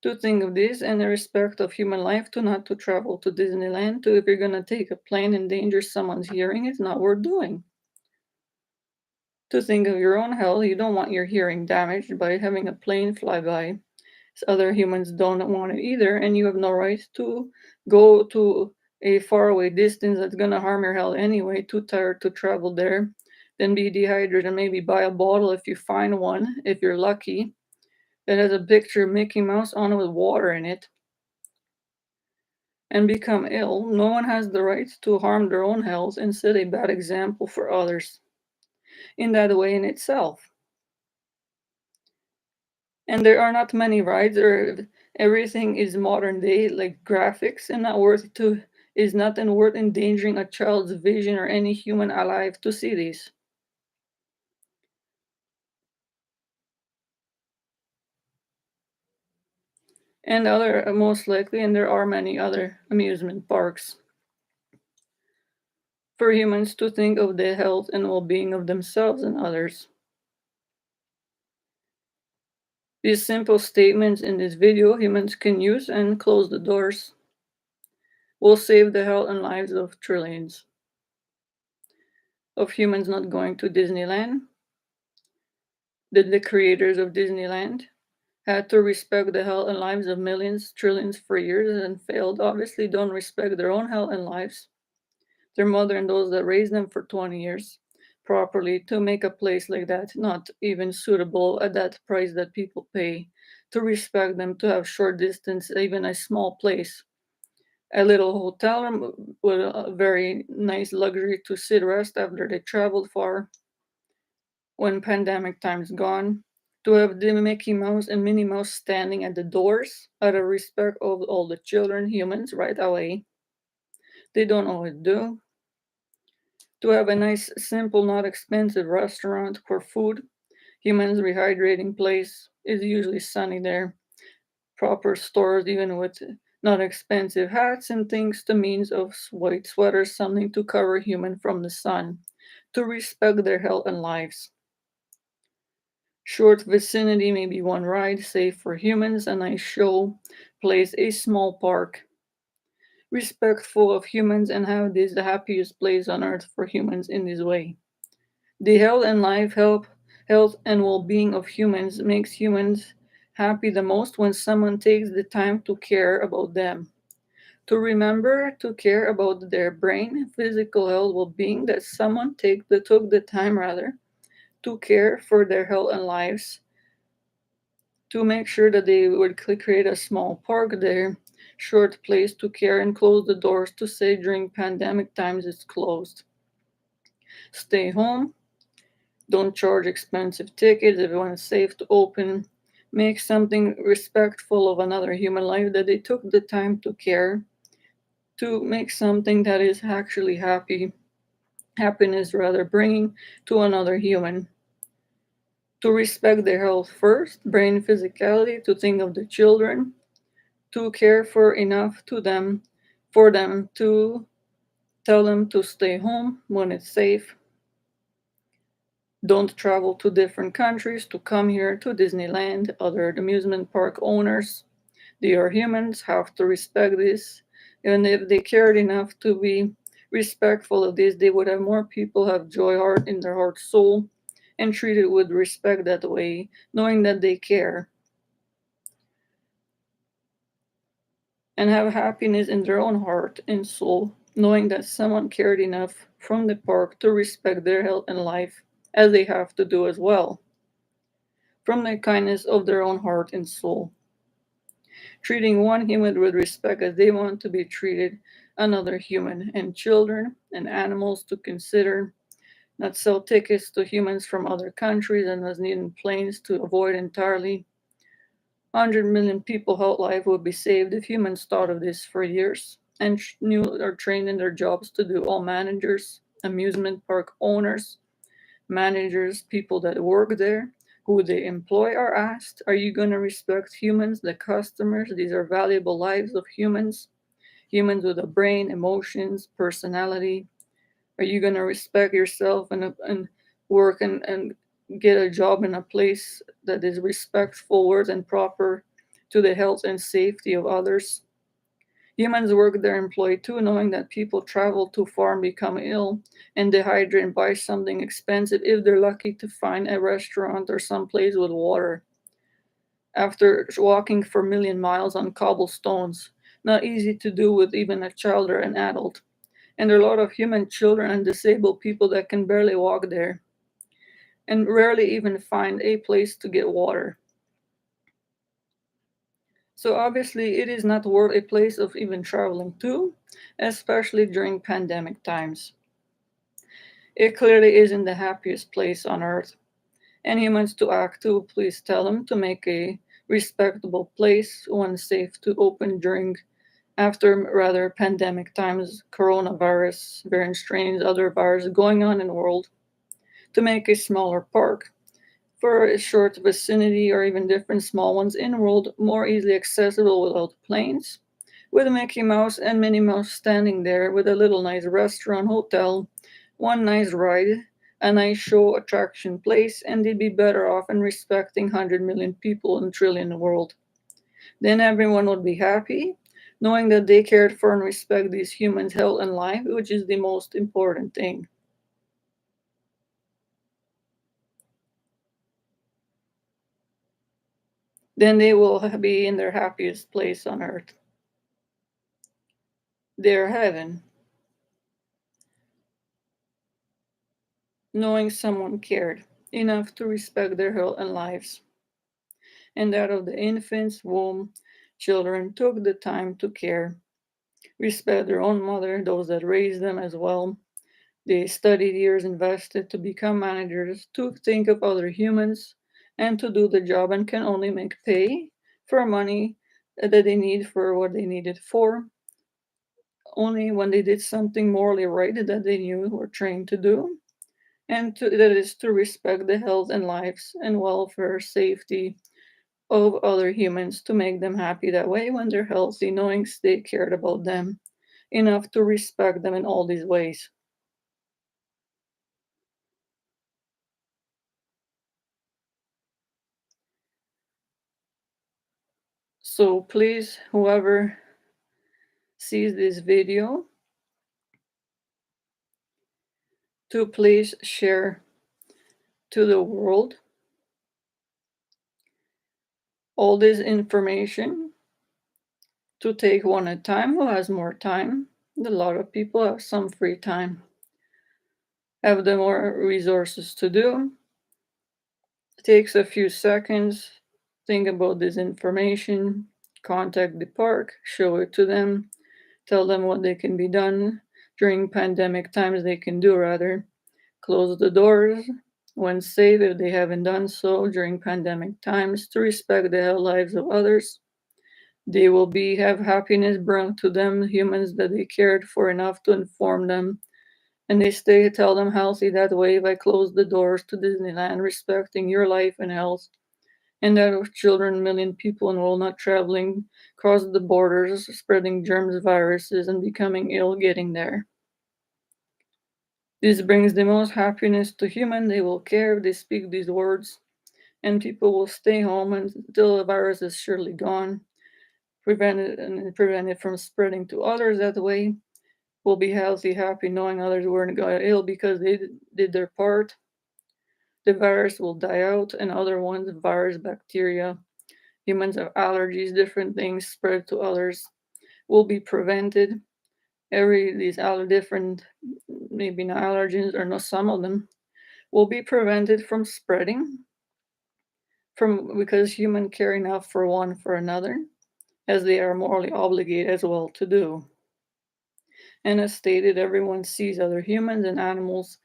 To think of this and the respect of human life, to not to travel to Disneyland, to if you're gonna take a plane and endanger someone's hearing, it's not worth doing. To think of your own health, you don't want your hearing damaged by having a plane fly by. Other humans don't want it either, and you have no right to go to a faraway distance that's gonna harm your health anyway, too tired to travel there, then be dehydrated and maybe buy a bottle if you find one, if you're lucky, that has a picture of Mickey Mouse on it with water in it, and become ill. No one has the right to harm their own health and set a bad example for others in that way in itself. And there are not many rides, or everything is modern day, like graphics, and not worth to is not and worth endangering a child's vision or any human alive to see these. And other most likely, and there are many other amusement parks for humans to think of the health and well-being of themselves and others. These simple statements in this video humans can use and close the doors will save the health and lives of trillions of humans not going to Disneyland. The creators of Disneyland had to respect the health and lives of millions, trillions for years and failed. Obviously, don't respect their own health and lives, their mother and those that raised them for 20 years properly to make a place like that not even suitable at that price that people pay. To respect them, to have short distance, even a small place, a little hotel room with a very nice luxury to sit rest after they traveled far when pandemic time's gone, to have the Mickey Mouse and Minnie Mouse standing at the doors out of respect of all the children, humans, right away. They don't always do. To have a nice, simple, not expensive restaurant for food, humans rehydrating place is usually sunny there. Proper stores, even with not expensive hats and things, to means of white sweaters, something to cover human from the sun, to respect their health and lives. Short vicinity, maybe one ride, safe for humans, a nice show, place, a small park. Respectful of humans and have this the happiest place on earth for humans in this way. The health and life, health and well-being of humans makes humans happy the most when someone takes the time to care about them. To remember to care about their brain, physical health, well-being, that someone took the time rather to care for their health and lives, to make sure that they would create a small park there, short place to care and close the doors to say during pandemic times it's closed. Stay home, don't charge expensive tickets, everyone is safe to open. Make something respectful of another human life that they took the time to care, to make something that is actually happiness rather, bringing to another human. To respect their health first, brain physicality, to think of the children, to care for enough to them for them to tell them to stay home when it's safe. Don't travel to different countries to come here to Disneyland. Other amusement park owners, they are humans, have to respect this. And if they cared enough to be respectful of this, they would have more people have joy heart in their heart soul and treat it with respect that way, knowing that they care and have happiness in their own heart and soul, knowing that someone cared enough from the park to respect their health and life, as they have to do as well, from the kindness of their own heart and soul. Treating one human with respect as they want to be treated another human, and children and animals to consider, not sell tickets to humans from other countries and as needing planes to avoid entirely. 100 million people whole life would be saved if humans thought of this for years and knew or trained in their jobs to do. All managers, amusement park owners, managers, people that work there, who they employ are asked, are you going to respect humans, the customers? These are valuable lives of humans. humans with a brain, emotions, personality. Are you going to respect yourself and work and get a job in a place that is respectful words and proper to the health and safety of others? Humans work their employ too, knowing that people travel too far and become ill and dehydrate and buy something expensive if they're lucky to find a restaurant or some place with water. After walking for a million miles on cobblestones, not easy to do with even a child or an adult. And there are a lot of human children and disabled people that can barely walk there and rarely even find a place to get water. So obviously, it is not worth a place of even traveling to, especially during pandemic times. It clearly isn't the happiest place on earth. And humans to act to, please tell them to make a respectable place, one safe to open during after rather pandemic times, coronavirus, variant strains, other viruses going on in the world, to make a smaller park for a short vicinity or even different small ones in the world more easily accessible without planes, with Mickey Mouse and Minnie Mouse standing there with a little nice restaurant, hotel, one nice ride, a nice show attraction place, and they'd be better off in respecting 100 million people and trillion the world. Then everyone would be happy, knowing that they cared for and respect these humans' health and life, which is the most important thing. Then they will be in their happiest place on earth, their heaven, knowing someone cared enough to respect their health and lives, and that of the infants, womb, children took the time to care, respect their own mother, those that raised them as well. They studied years invested to become managers, to think of other humans, and to do the job and can only make pay for money that they need for what they need it for, only when they did something morally right that they knew or trained to do, and that is to respect the health and lives and welfare, safety of other humans to make them happy that way when they're healthy, knowing they cared about them enough to respect them in all these ways. So please, whoever sees this video, to please share to the world all this information, to take one at a time who has more time. A lot of people have some free time, have the more resources to do. It takes a few seconds, think about this information, contact the park, show it to them, tell them what they can be done during pandemic times they can do rather. Close the doors when safe if they haven't done so during pandemic times to respect the lives of others. They will be have happiness brought to them, humans that they cared for enough to inform them. And they stay tell them healthy that way if I close the doors to Disneyland, respecting your life and health. And that of children, million people in the world not traveling across the borders, spreading germs, viruses, and becoming ill getting there. This brings the most happiness to human. They will care if they speak these words, and people will stay home until the virus is surely gone, prevent it from spreading to others that way. Will be healthy, happy, knowing others weren't got ill because they did their part. The virus will die out, and other ones, virus, bacteria, humans have allergies, different things spread to others, will be prevented. Every these different, maybe not allergens or not some of them, will be prevented from spreading from because humans care enough for one for another, as they are morally obligated as well to do. And as stated, everyone sees other humans and animals,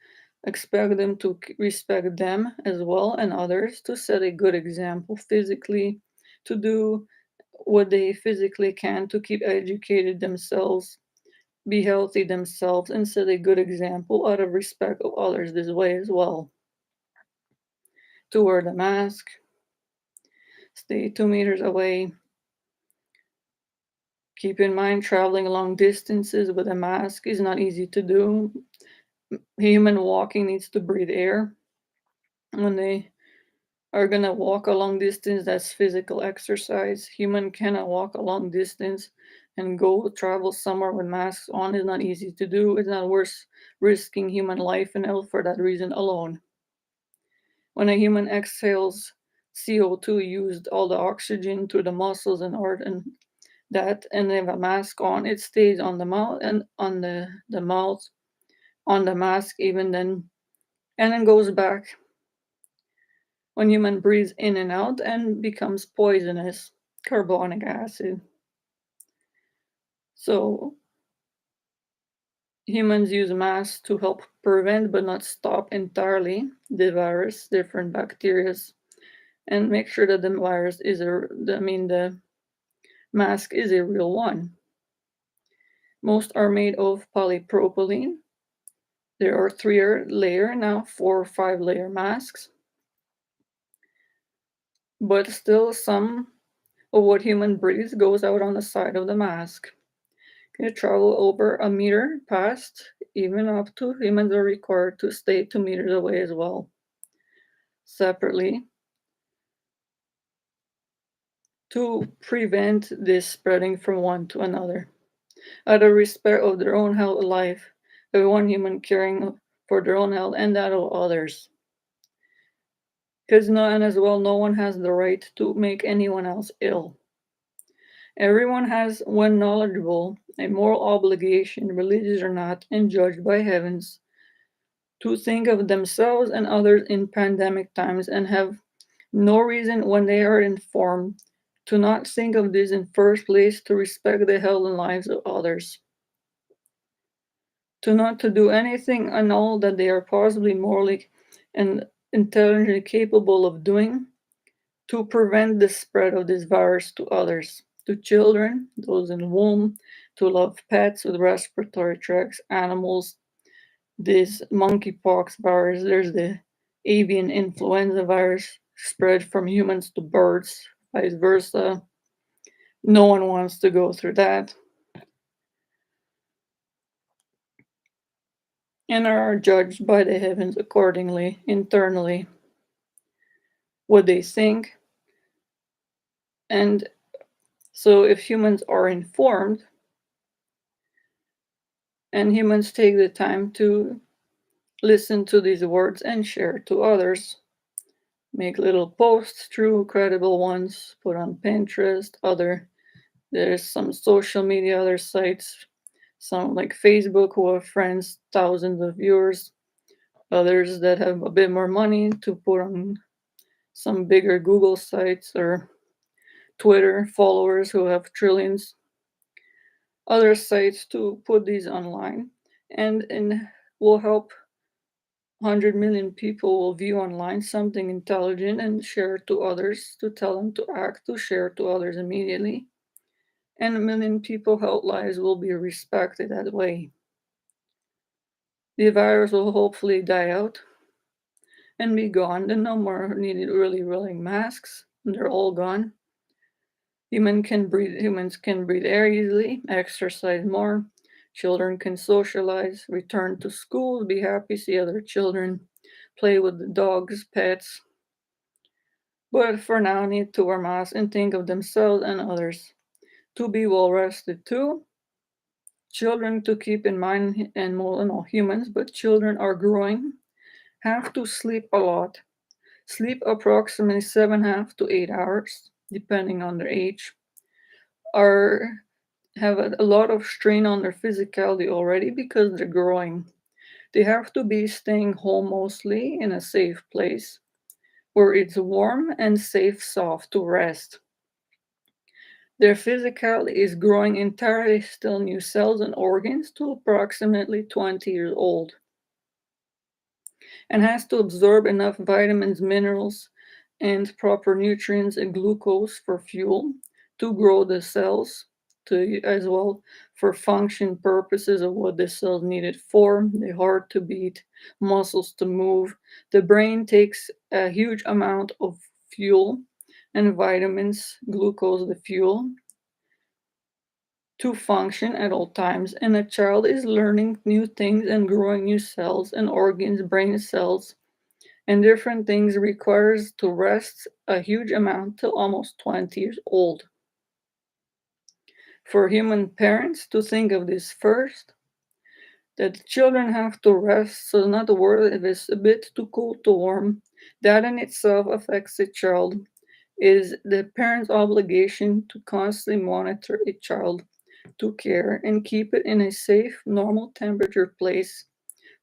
expect them to respect them as well and others, to set a good example physically, to do what they physically can to keep educated themselves, be healthy themselves, and set a good example out of respect of others this way as well. To wear the mask, stay 2 meters away, Keep in mind, traveling long distances with a mask is not easy to do. Human walking needs to breathe air. When they are gonna walk a long distance, that's physical exercise. Human cannot walk a long distance and go travel somewhere with masks on is not easy to do. It's not worth risking human life and health for that reason alone. When a human exhales CO2 used all the oxygen to the muscles and heart and they have a mask on, it stays on the mouth and on the mouth, on the mask even then, and then goes back when human breathes in and out and becomes poisonous carbonic acid. So humans use masks to help prevent but not stop entirely the virus, different bacteria, and make sure that the virus is the mask is a real one. Most are made of polypropylene. There are three layer now, 4 or 5 layer masks, but still some of what human breathes goes out on the side of the mask. Can you travel over a meter past, even up to humans are required to stay 2 meters away as well, separately, to prevent this spreading from one to another. Out of respect of their own health and life, every one human caring for their own health and that of others. Because no, and as well, no one has the right to make anyone else ill. Everyone has, when knowledgeable, a moral obligation, religious or not, and judged by heavens, to think of themselves and others in pandemic times and have no reason when they are informed to not think of this in first place, to respect the health and lives of others, to not to do anything and all that they are possibly morally and intelligently capable of doing to prevent the spread of this virus to others, to children, those in the womb, to love pets with respiratory tracts, animals, this monkeypox virus, there's the avian influenza virus spread from humans to birds, vice versa. No one wants to go through that. And are judged by the heavens accordingly, internally, what they think. And so, if humans are informed and humans take the time to listen to these words and share to others, make little posts, true, credible ones, put on Pinterest, there's some social media, other sites, some like Facebook who have friends, thousands of viewers, others that have a bit more money to put on some bigger Google sites or Twitter followers who have trillions, other sites to put these online and will help 100 million people will view online something intelligent and share it to others, to tell them to act, to share it to others immediately. And 1 million people's health lives will be respected that way. The virus will hopefully die out and be gone. Then no more needed really wearing masks. They're all gone. Humans can breathe air easily, exercise more. Children can socialize, return to school, be happy, see other children, play with the dogs, pets. But for now, need to wear masks and think of themselves and others. To be well rested too. Children to keep in mind, and more than all humans, but children are growing, have to sleep a lot. Sleep approximately 7.5 to 8 hours, depending on their age. Are have a lot of strain on their physicality already because they're growing. They have to be staying home mostly in a safe place where it's warm and safe, soft to rest. Their physicality is growing entirely still new cells and organs to approximately 20 years old and has to absorb enough vitamins, minerals, and proper nutrients and glucose for fuel to grow the cells to as well for function purposes of what the cells needed for the heart to beat, muscles to move. The brain takes a huge amount of fuel and vitamins, glucose, the fuel, to function at all times, and a child is learning new things and growing new cells and organs, brain cells, and different things requires to rest a huge amount till almost 20 years old. For human parents to think of this first, that the children have to rest, so not worry if it's a bit too cold to warm. That in itself affects the child. Is the parent's obligation to constantly monitor a child to care and keep it in a safe, normal temperature place,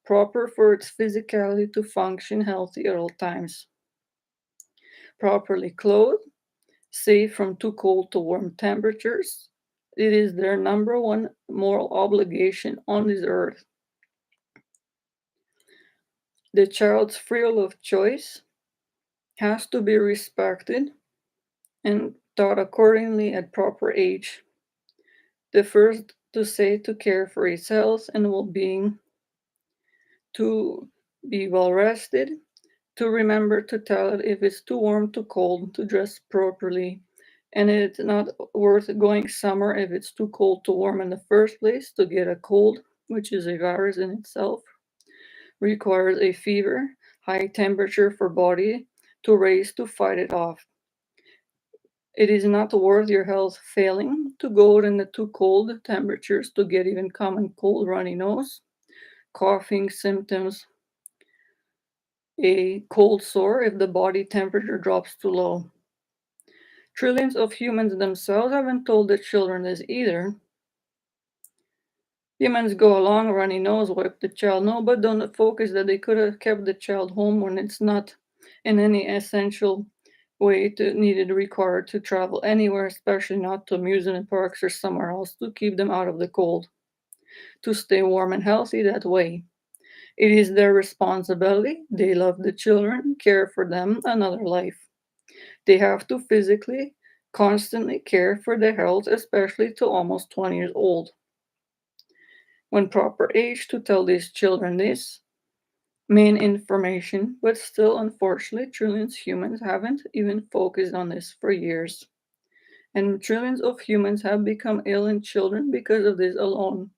proper for its physicality to function healthy at all times. Properly clothed, safe from too cold to warm temperatures. It is their number one moral obligation on this earth. The child's freedom of choice has to be respected and taught accordingly at proper age. The first to say to care for its health and well being, to be well rested, to remember to tell it if it's too warm, too cold, to dress properly, and it's not worth going summer if it's too cold to warm in the first place, to get a cold, which is a virus in itself, requires a fever, high temperature for body to raise to fight it off. It is not worth your health failing to go in the too cold temperatures to get even common cold, runny nose, coughing symptoms, a cold sore if the body temperature drops too low. Trillions of humans themselves haven't told their children this either. Humans go along, runny nose, wipe the child. No, but don't focus that they could have kept the child home when it's not in any essential way to needed required to travel anywhere, especially not to amusement parks or somewhere else, to keep them out of the cold, to stay warm and healthy that way. It is their responsibility. They love the children, care for them, another life. They have to physically, constantly care for their health, especially to almost 20 years old. When proper age to tell these children this main information, but still, unfortunately, trillions of humans haven't even focused on this for years. And trillions of humans have become ill in children because of this alone.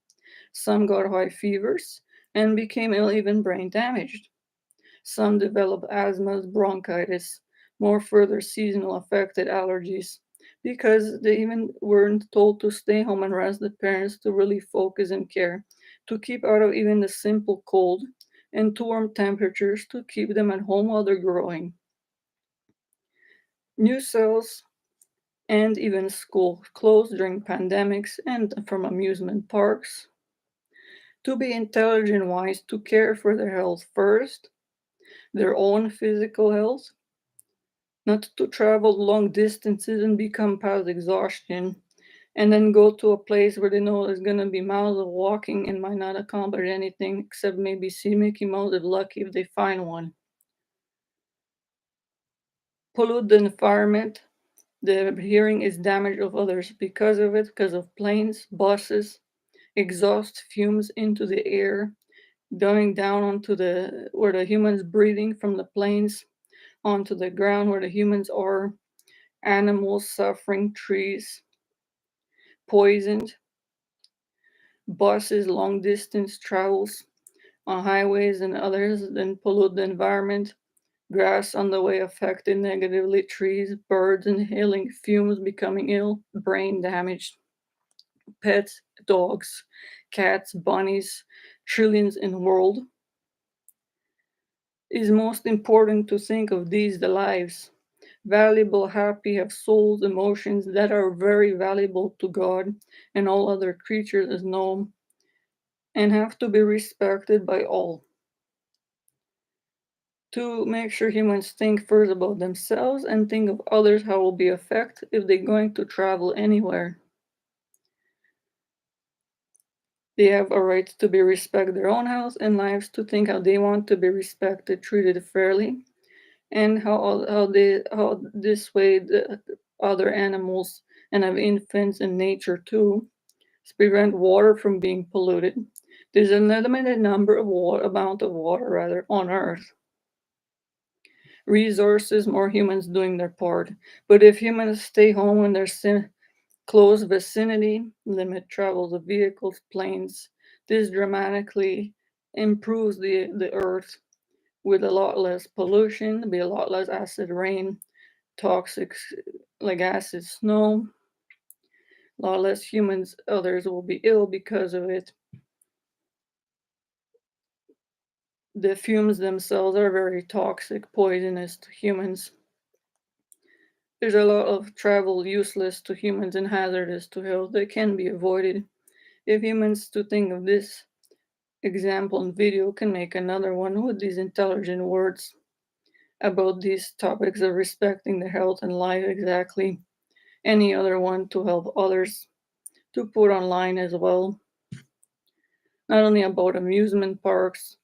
Some got high fevers and became ill, even brain damaged. Some developed asthma, bronchitis, more further seasonal affected allergies, because they even weren't told to stay home and rest the parents to really focus and care, to keep out of even the simple cold and to warm temperatures to keep them at home while they're growing. New cells and even school closed during pandemics and from amusement parks. To be intelligent wise, to care for their health first, their own physical health, not to travel long distances and become past exhaustion, and then go to a place where they know there's going to be miles of walking and might not accomplish anything except maybe see Mickey Mouse if lucky if they find one. Pollute the environment. The hearing is damage of others because of it, because of planes, buses, exhaust fumes into the air, going down onto the where the humans breathing from the planes onto the ground where the humans are, animals suffering, trees poisoned, buses, long distance travels on highways and others, then pollute the environment. Grass on the way affected negatively, trees, birds inhaling fumes, becoming ill, brain damaged, pets, dogs, cats, bunnies, trillions in the world. It is most important to think of these the lives. Valuable, happy, have souls, emotions that are very valuable to God and all other creatures as known and have to be respected by all. To make sure humans think first about themselves and think of others how will be affected if they're going to travel anywhere. They have a right to be respect their own health and lives, to think how they want to be respected, treated fairly, and how this way the other animals and have infants in nature too, to prevent water from being polluted. There's a limited number of water amount of water rather on Earth. Resources, more humans doing their part. But if humans stay home when they're close vicinity, limit travel to vehicles, planes. This dramatically improves the earth with a lot less pollution, be a lot less acid rain, toxic like acid snow, a lot less humans, others will be ill because of it. The fumes themselves are very toxic, poisonous to humans. There's a lot of travel useless to humans and hazardous to health that can be avoided. If humans to think of this example and video can make another one with these intelligent words about these topics of respecting the health and life exactly. Any other one to help others to put online as well. Not only about amusement parks,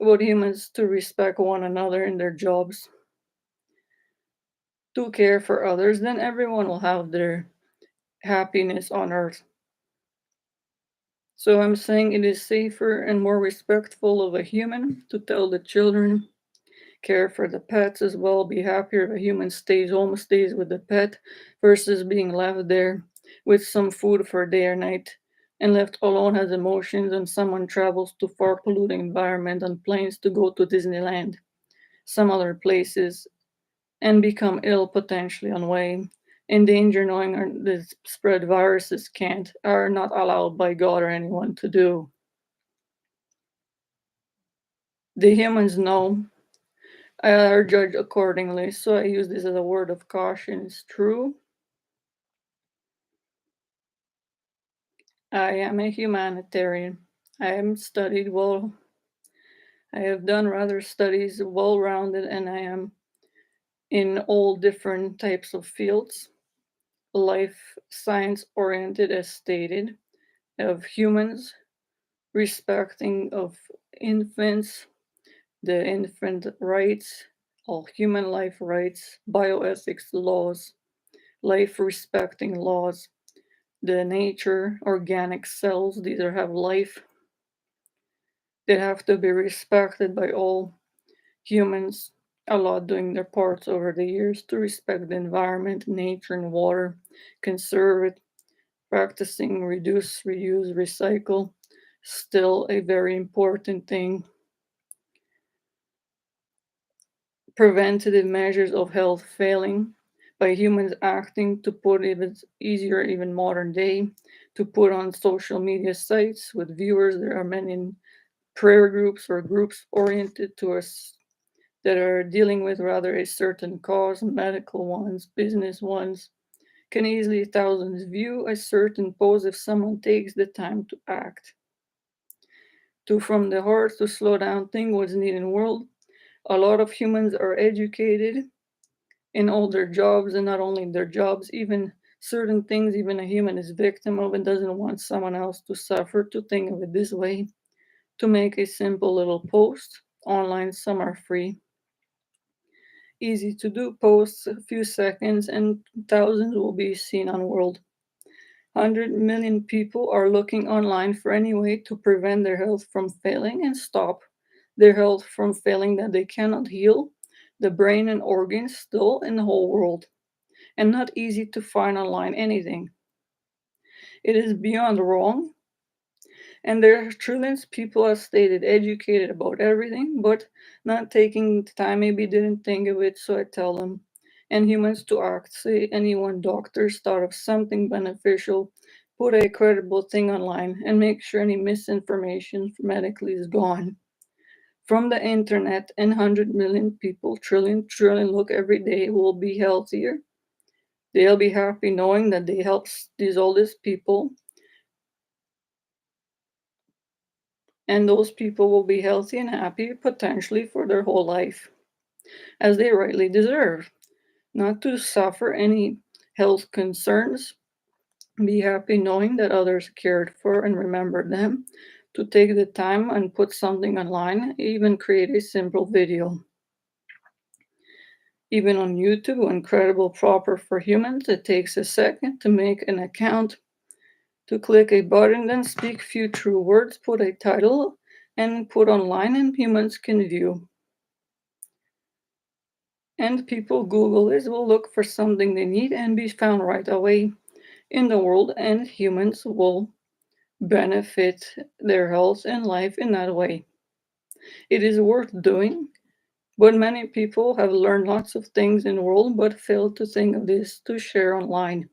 about humans to respect one another in their jobs, to care for others, then everyone will have their happiness on earth. So I'm saying it is safer and more respectful of a human to tell the children, care for the pets as well, be happier if a human stays home, stays with the pet, versus being left there with some food for day or night and left alone has emotions and someone travels to far polluting environment on planes to go to Disneyland, some other places, and become ill potentially on way, in danger knowing the spread viruses can't, are not allowed by God or anyone to do. The humans know, are judged accordingly, so I use this as a word of caution. It's true. I am a humanitarian. I am studied well. I have done rather studies well rounded, and I am in all different types of fields, life science oriented, as stated, of humans, respecting of infants, the infant rights, all human life rights, bioethics laws, life respecting laws, the nature, organic cells, these are have life that have to be respected by all humans, a lot doing their parts over the years to respect the environment, nature, and water, conserve it, practicing reduce, reuse, recycle, still a very important thing. Preventative measures of health failing by humans acting to put even easier, even modern day, to put on social media sites with viewers. There are many prayer groups or groups oriented to us that are dealing with rather a certain cause, medical ones, business ones, can easily thousands view a certain pose if someone takes the time to act. To from the heart to slow down, think what's needed in the world. A lot of humans are educated in all their jobs, and not only in their jobs, even certain things even a human is victim of and doesn't want someone else to suffer, to think of it this way, to make a simple little post online. Some are free, easy to do posts, a few seconds, and thousands will be seen on world. 100 million people are looking online for any way to prevent their health from failing and stop their health from failing that they cannot heal the brain and organs still in the whole world, and not easy to find online anything. It is beyond wrong, and there are trillions of people, as stated, educated about everything, but not taking the time, maybe didn't think of it, so I tell them. And humans to act. Say anyone doctors thought of something beneficial, put a credible thing online, and make sure any misinformation medically is gone. From the internet, and 100 million people, trillion look every day will be healthier. They'll be happy knowing that they help these oldest people, and those people will be healthy and happy potentially for their whole life, as they rightly deserve, not to suffer any health concerns, be happy knowing that others cared for and remembered them, to take the time and put something online, even create a simple video. Even on YouTube, incredible proper for humans, it takes a second to make an account, to click a button, then speak few true words, put a title, and put online, and humans can view. And people Google this will look for something they need and be found right away. in the world, and humans will benefit their health and life in that way. It is worth doing, but many people have learned lots of things in the world but fail to think of this to share online.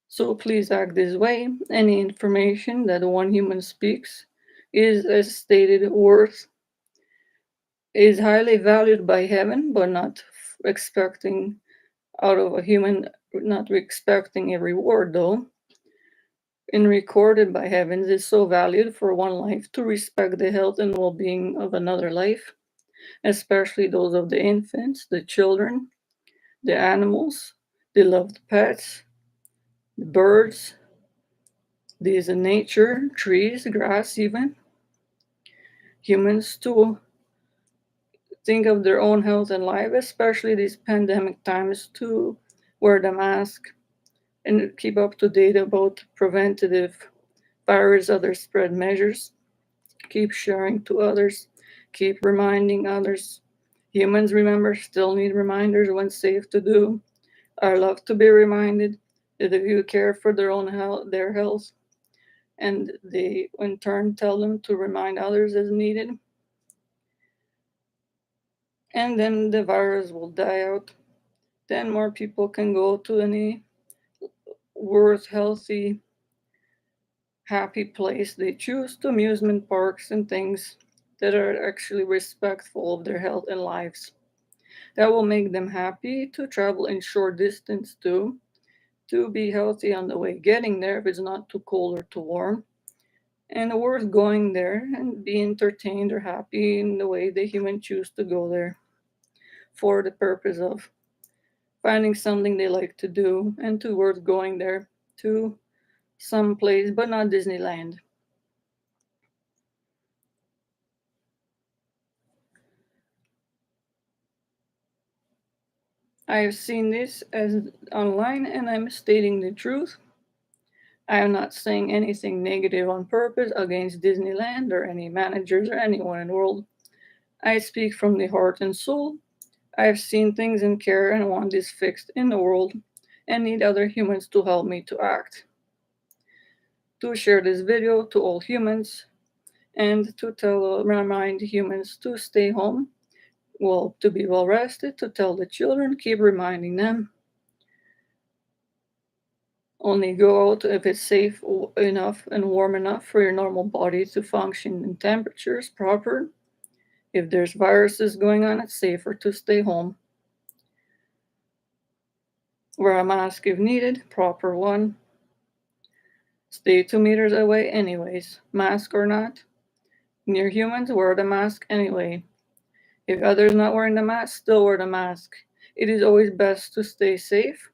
So please act this way. Any information that one human speaks is, as stated, worth is highly valued by heaven, but not expecting out of a human, not expecting a reward though. And recorded by heavens is so valued for one life to respect the health and well-being of another life, especially those of the infants, the children, the animals, the loved pets, the birds, these in nature, trees, grass, even humans to think of their own health and life, especially these pandemic times, to wear the mask and keep up to date about preventative virus, other spread measures, keep sharing to others, keep reminding others. Humans, remember, still need reminders when safe to do. I love to be reminded that if you care for their own health, their health, and they in turn tell them to remind others as needed, and then the virus will die out. Then more people can go to any worth healthy, happy place they choose, to amusement parks and things that are actually respectful of their health and lives. That will make them happy to travel in short distance too, to be healthy on the way getting there if it's not too cold or too warm, and worth going there and be entertained or happy in the way the human choose to go there for the purpose of finding something they like to do and to worth going there to some place, but not Disneyland. I've seen this as online and I'm stating the truth. I am not saying anything negative on purpose against Disneyland or any managers or anyone in the world. I speak from the heart and soul. I have seen things and care and want this fixed in the world and need other humans to help me to act. To share this video to all humans and to remind humans to stay home, well, to be well rested, to tell the children, keep reminding them. Only go out if it's safe enough and warm enough for your normal body to function in temperatures proper. If there's viruses going on, it's safer to stay home. Wear a mask if needed, proper one. Stay 2 meters away anyways, mask or not. Near humans, wear the mask anyway. If others not wearing the mask, still wear the mask. It is always best to stay safe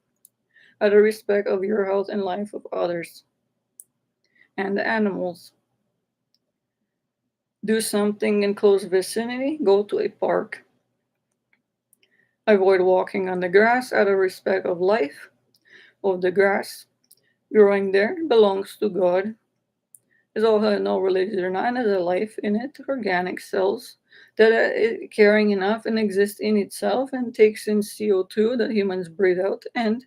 out of respect of your health and life of others and the animals. Do something in close vicinity, go to a park. Avoid walking on the grass out of respect of life, of the grass growing there belongs to God. It's all has no religion or not, has a life in it, organic cells that are caring enough and exists in itself and takes in CO2 that humans breathe out and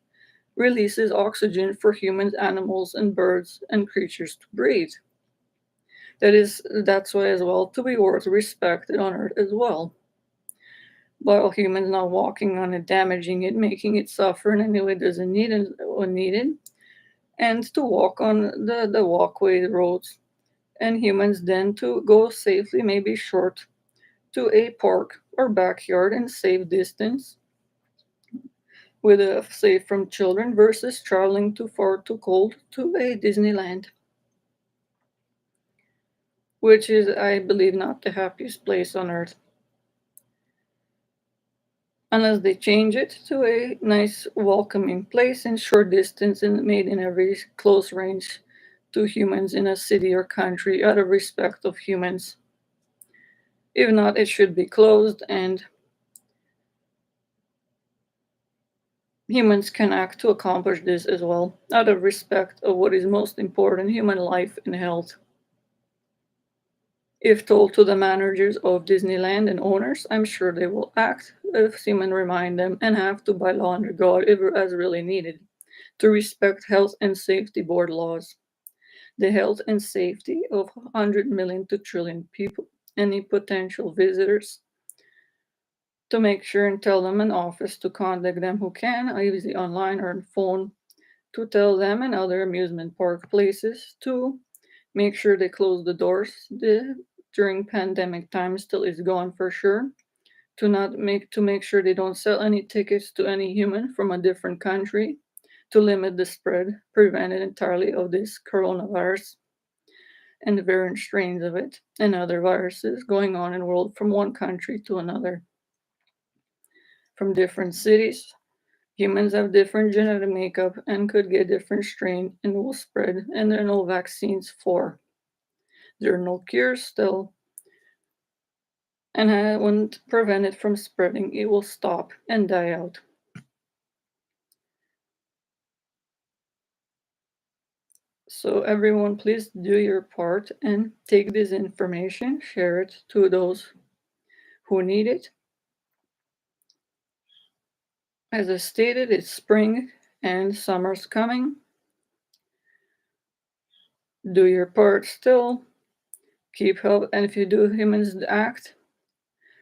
releases oxygen for humans, animals, and birds and creatures to breathe. That's why as well to be worth respected on earth as well. While humans not walking on it, damaging it, making it suffer in any way it doesn't need it when needed, and to walk on the walkway roads, and humans then to go safely, maybe short, to a park or backyard in safe distance with a safe from children versus traveling too far too cold to a Disneyland, which is, I believe, not the happiest place on earth. Unless they change it to a nice welcoming place in short distance and made in a very close range to humans in a city or country out of respect of humans. If not, it should be closed and humans can act to accomplish this as well, out of respect of what is most important, human life and health. If told to the managers of Disneyland and owners, I'm sure they will act if human remind them and have to by law under God if as really needed. to respect health and safety board laws, the health and safety of 100 million to trillion people, any potential visitors, to make sure and tell them in office to contact them who can, either online or on phone, to tell them and other amusement park places to make sure they close the doors during pandemic time still is gone for sure, to make sure they don't sell any tickets to any human from a different country, to limit the spread, prevent it entirely of this coronavirus and the variant strains of it and other viruses going on in the world from one country to another, from different cities. Humans have different genetic makeup and could get different strain and will spread, and there are no vaccines for. There are no cures still, and I wouldn't prevent it from spreading. It will stop and die out. So everyone, please do your part and take this information, share it to those who need it. As I stated, it's spring and summer's coming. Do your part still. Keep help, and if you do humans act,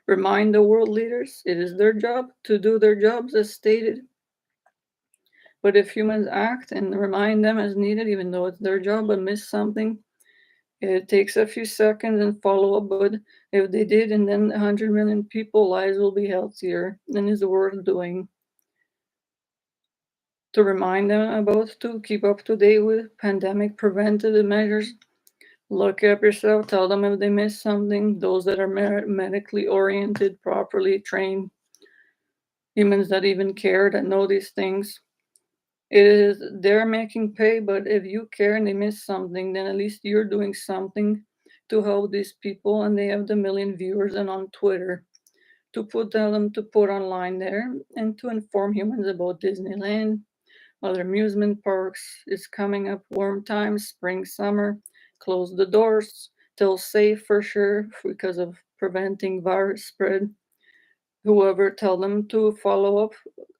remind the world leaders it is their job to do their jobs as stated. But if humans act and remind them as needed, even though it's their job, but miss something, it takes a few seconds and follow up. But if they did, and then 100 million people lives will be healthier, then it's worth doing. To remind them about to keep up to date with pandemic preventative measures. Look up yourself, tell them if they miss something. Those that are medically oriented, properly trained, humans that even care, that know these things. It is they're making pay, but if you care and they miss something, then at least you're doing something to help these people, and they have the million viewers and on Twitter to tell them to put online there and to inform humans about Disneyland, other amusement parks is coming up, warm times, spring, summer, close the doors till safe for sure because of preventing virus spread. Whoever tell them to follow up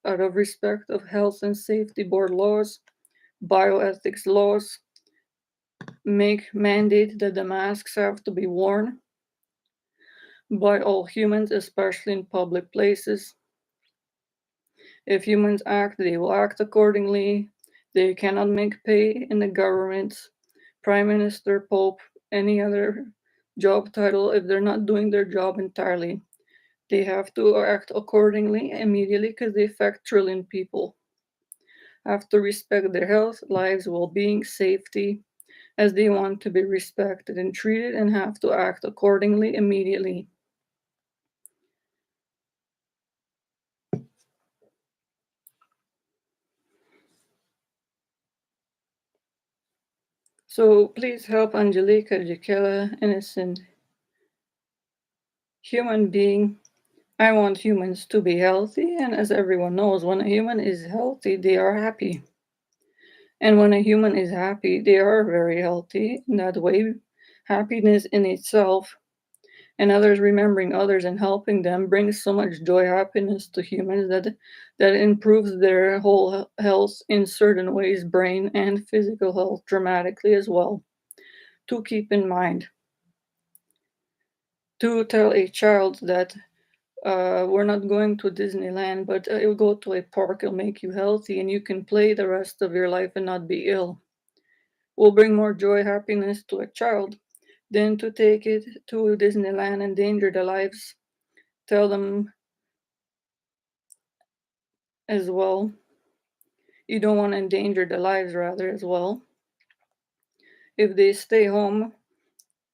out of respect of health and safety board laws, bioethics laws, make mandate that the masks have to be worn by all humans, especially in public places. If humans act, they will act accordingly. They cannot make pay in the government, prime minister, pope, any other job title if they're not doing their job entirely. They have to act accordingly immediately because they affect trillion people. Have to respect their health, lives, well being, safety, as they want to be respected and treated, and have to act accordingly immediately. So please help Angelica Jakela, innocent human being. I want humans to be healthy, and as everyone knows, when a human is healthy, they are happy. And when a human is happy, they are very healthy. In that way, happiness in itself and others remembering others and helping them brings so much joy, happiness to humans that improves their whole health in certain ways, brain and physical health dramatically as well. To keep in mind, to tell a child that we're not going to Disneyland, but you'll go to a park, it'll make you healthy, and you can play the rest of your life and not be ill. Will bring more joy, happiness to a child than to take it to Disneyland and endanger their lives. Tell them as well. You don't want to endanger their lives, rather, as well. If they stay home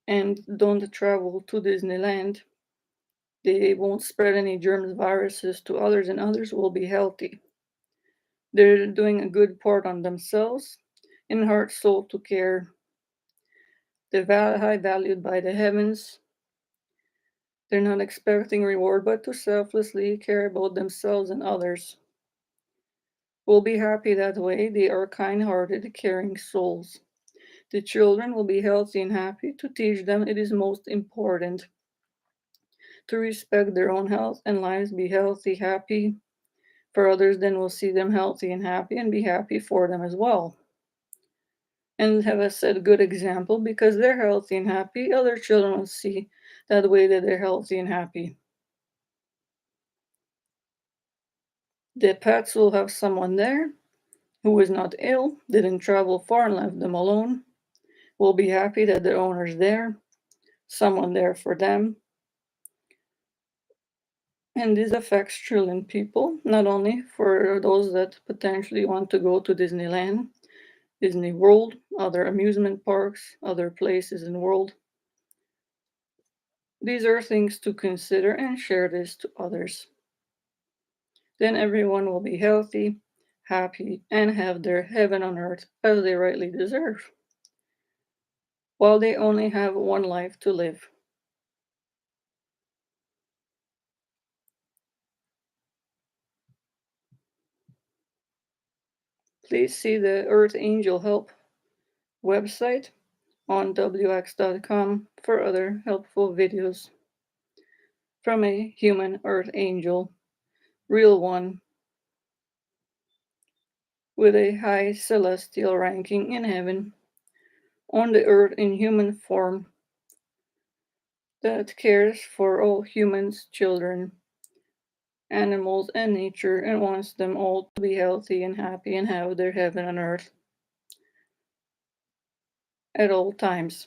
and don't travel to Disneyland, they won't spread any germs, viruses to others, and others will be healthy. They're doing a good part on themselves, in heart, soul to care. They're high valued by the heavens. They're not expecting reward, but to selflessly care about themselves and others. Will be happy that way. They are kind-hearted, caring souls. The children will be healthy and happy. To teach them it is most important to respect their own health and lives, be healthy, happy, For others, then will see them healthy and happy and be happy for them as well. And have a set good example because they're healthy and happy, other children will see that way that they're healthy and happy. The pets will have someone there who is not ill, didn't travel far and left them alone, will be happy that their owner's there, someone there for them. And this affects trillion people, not only for those that potentially want to go to Disneyland, Disney World, other amusement parks, other places in the world. These are things to consider and share this to others. Then everyone will be healthy, happy, and have their heaven on earth as they rightly deserve, while they only have one life to live. Please see the Earth Angel Help website on wx.com for other helpful videos from a human Earth Angel, real one, with a high celestial ranking in heaven, on the earth in human form, that cares for all humans, children, animals, and nature, and wants them all to be healthy and happy and have their heaven on earth at all times.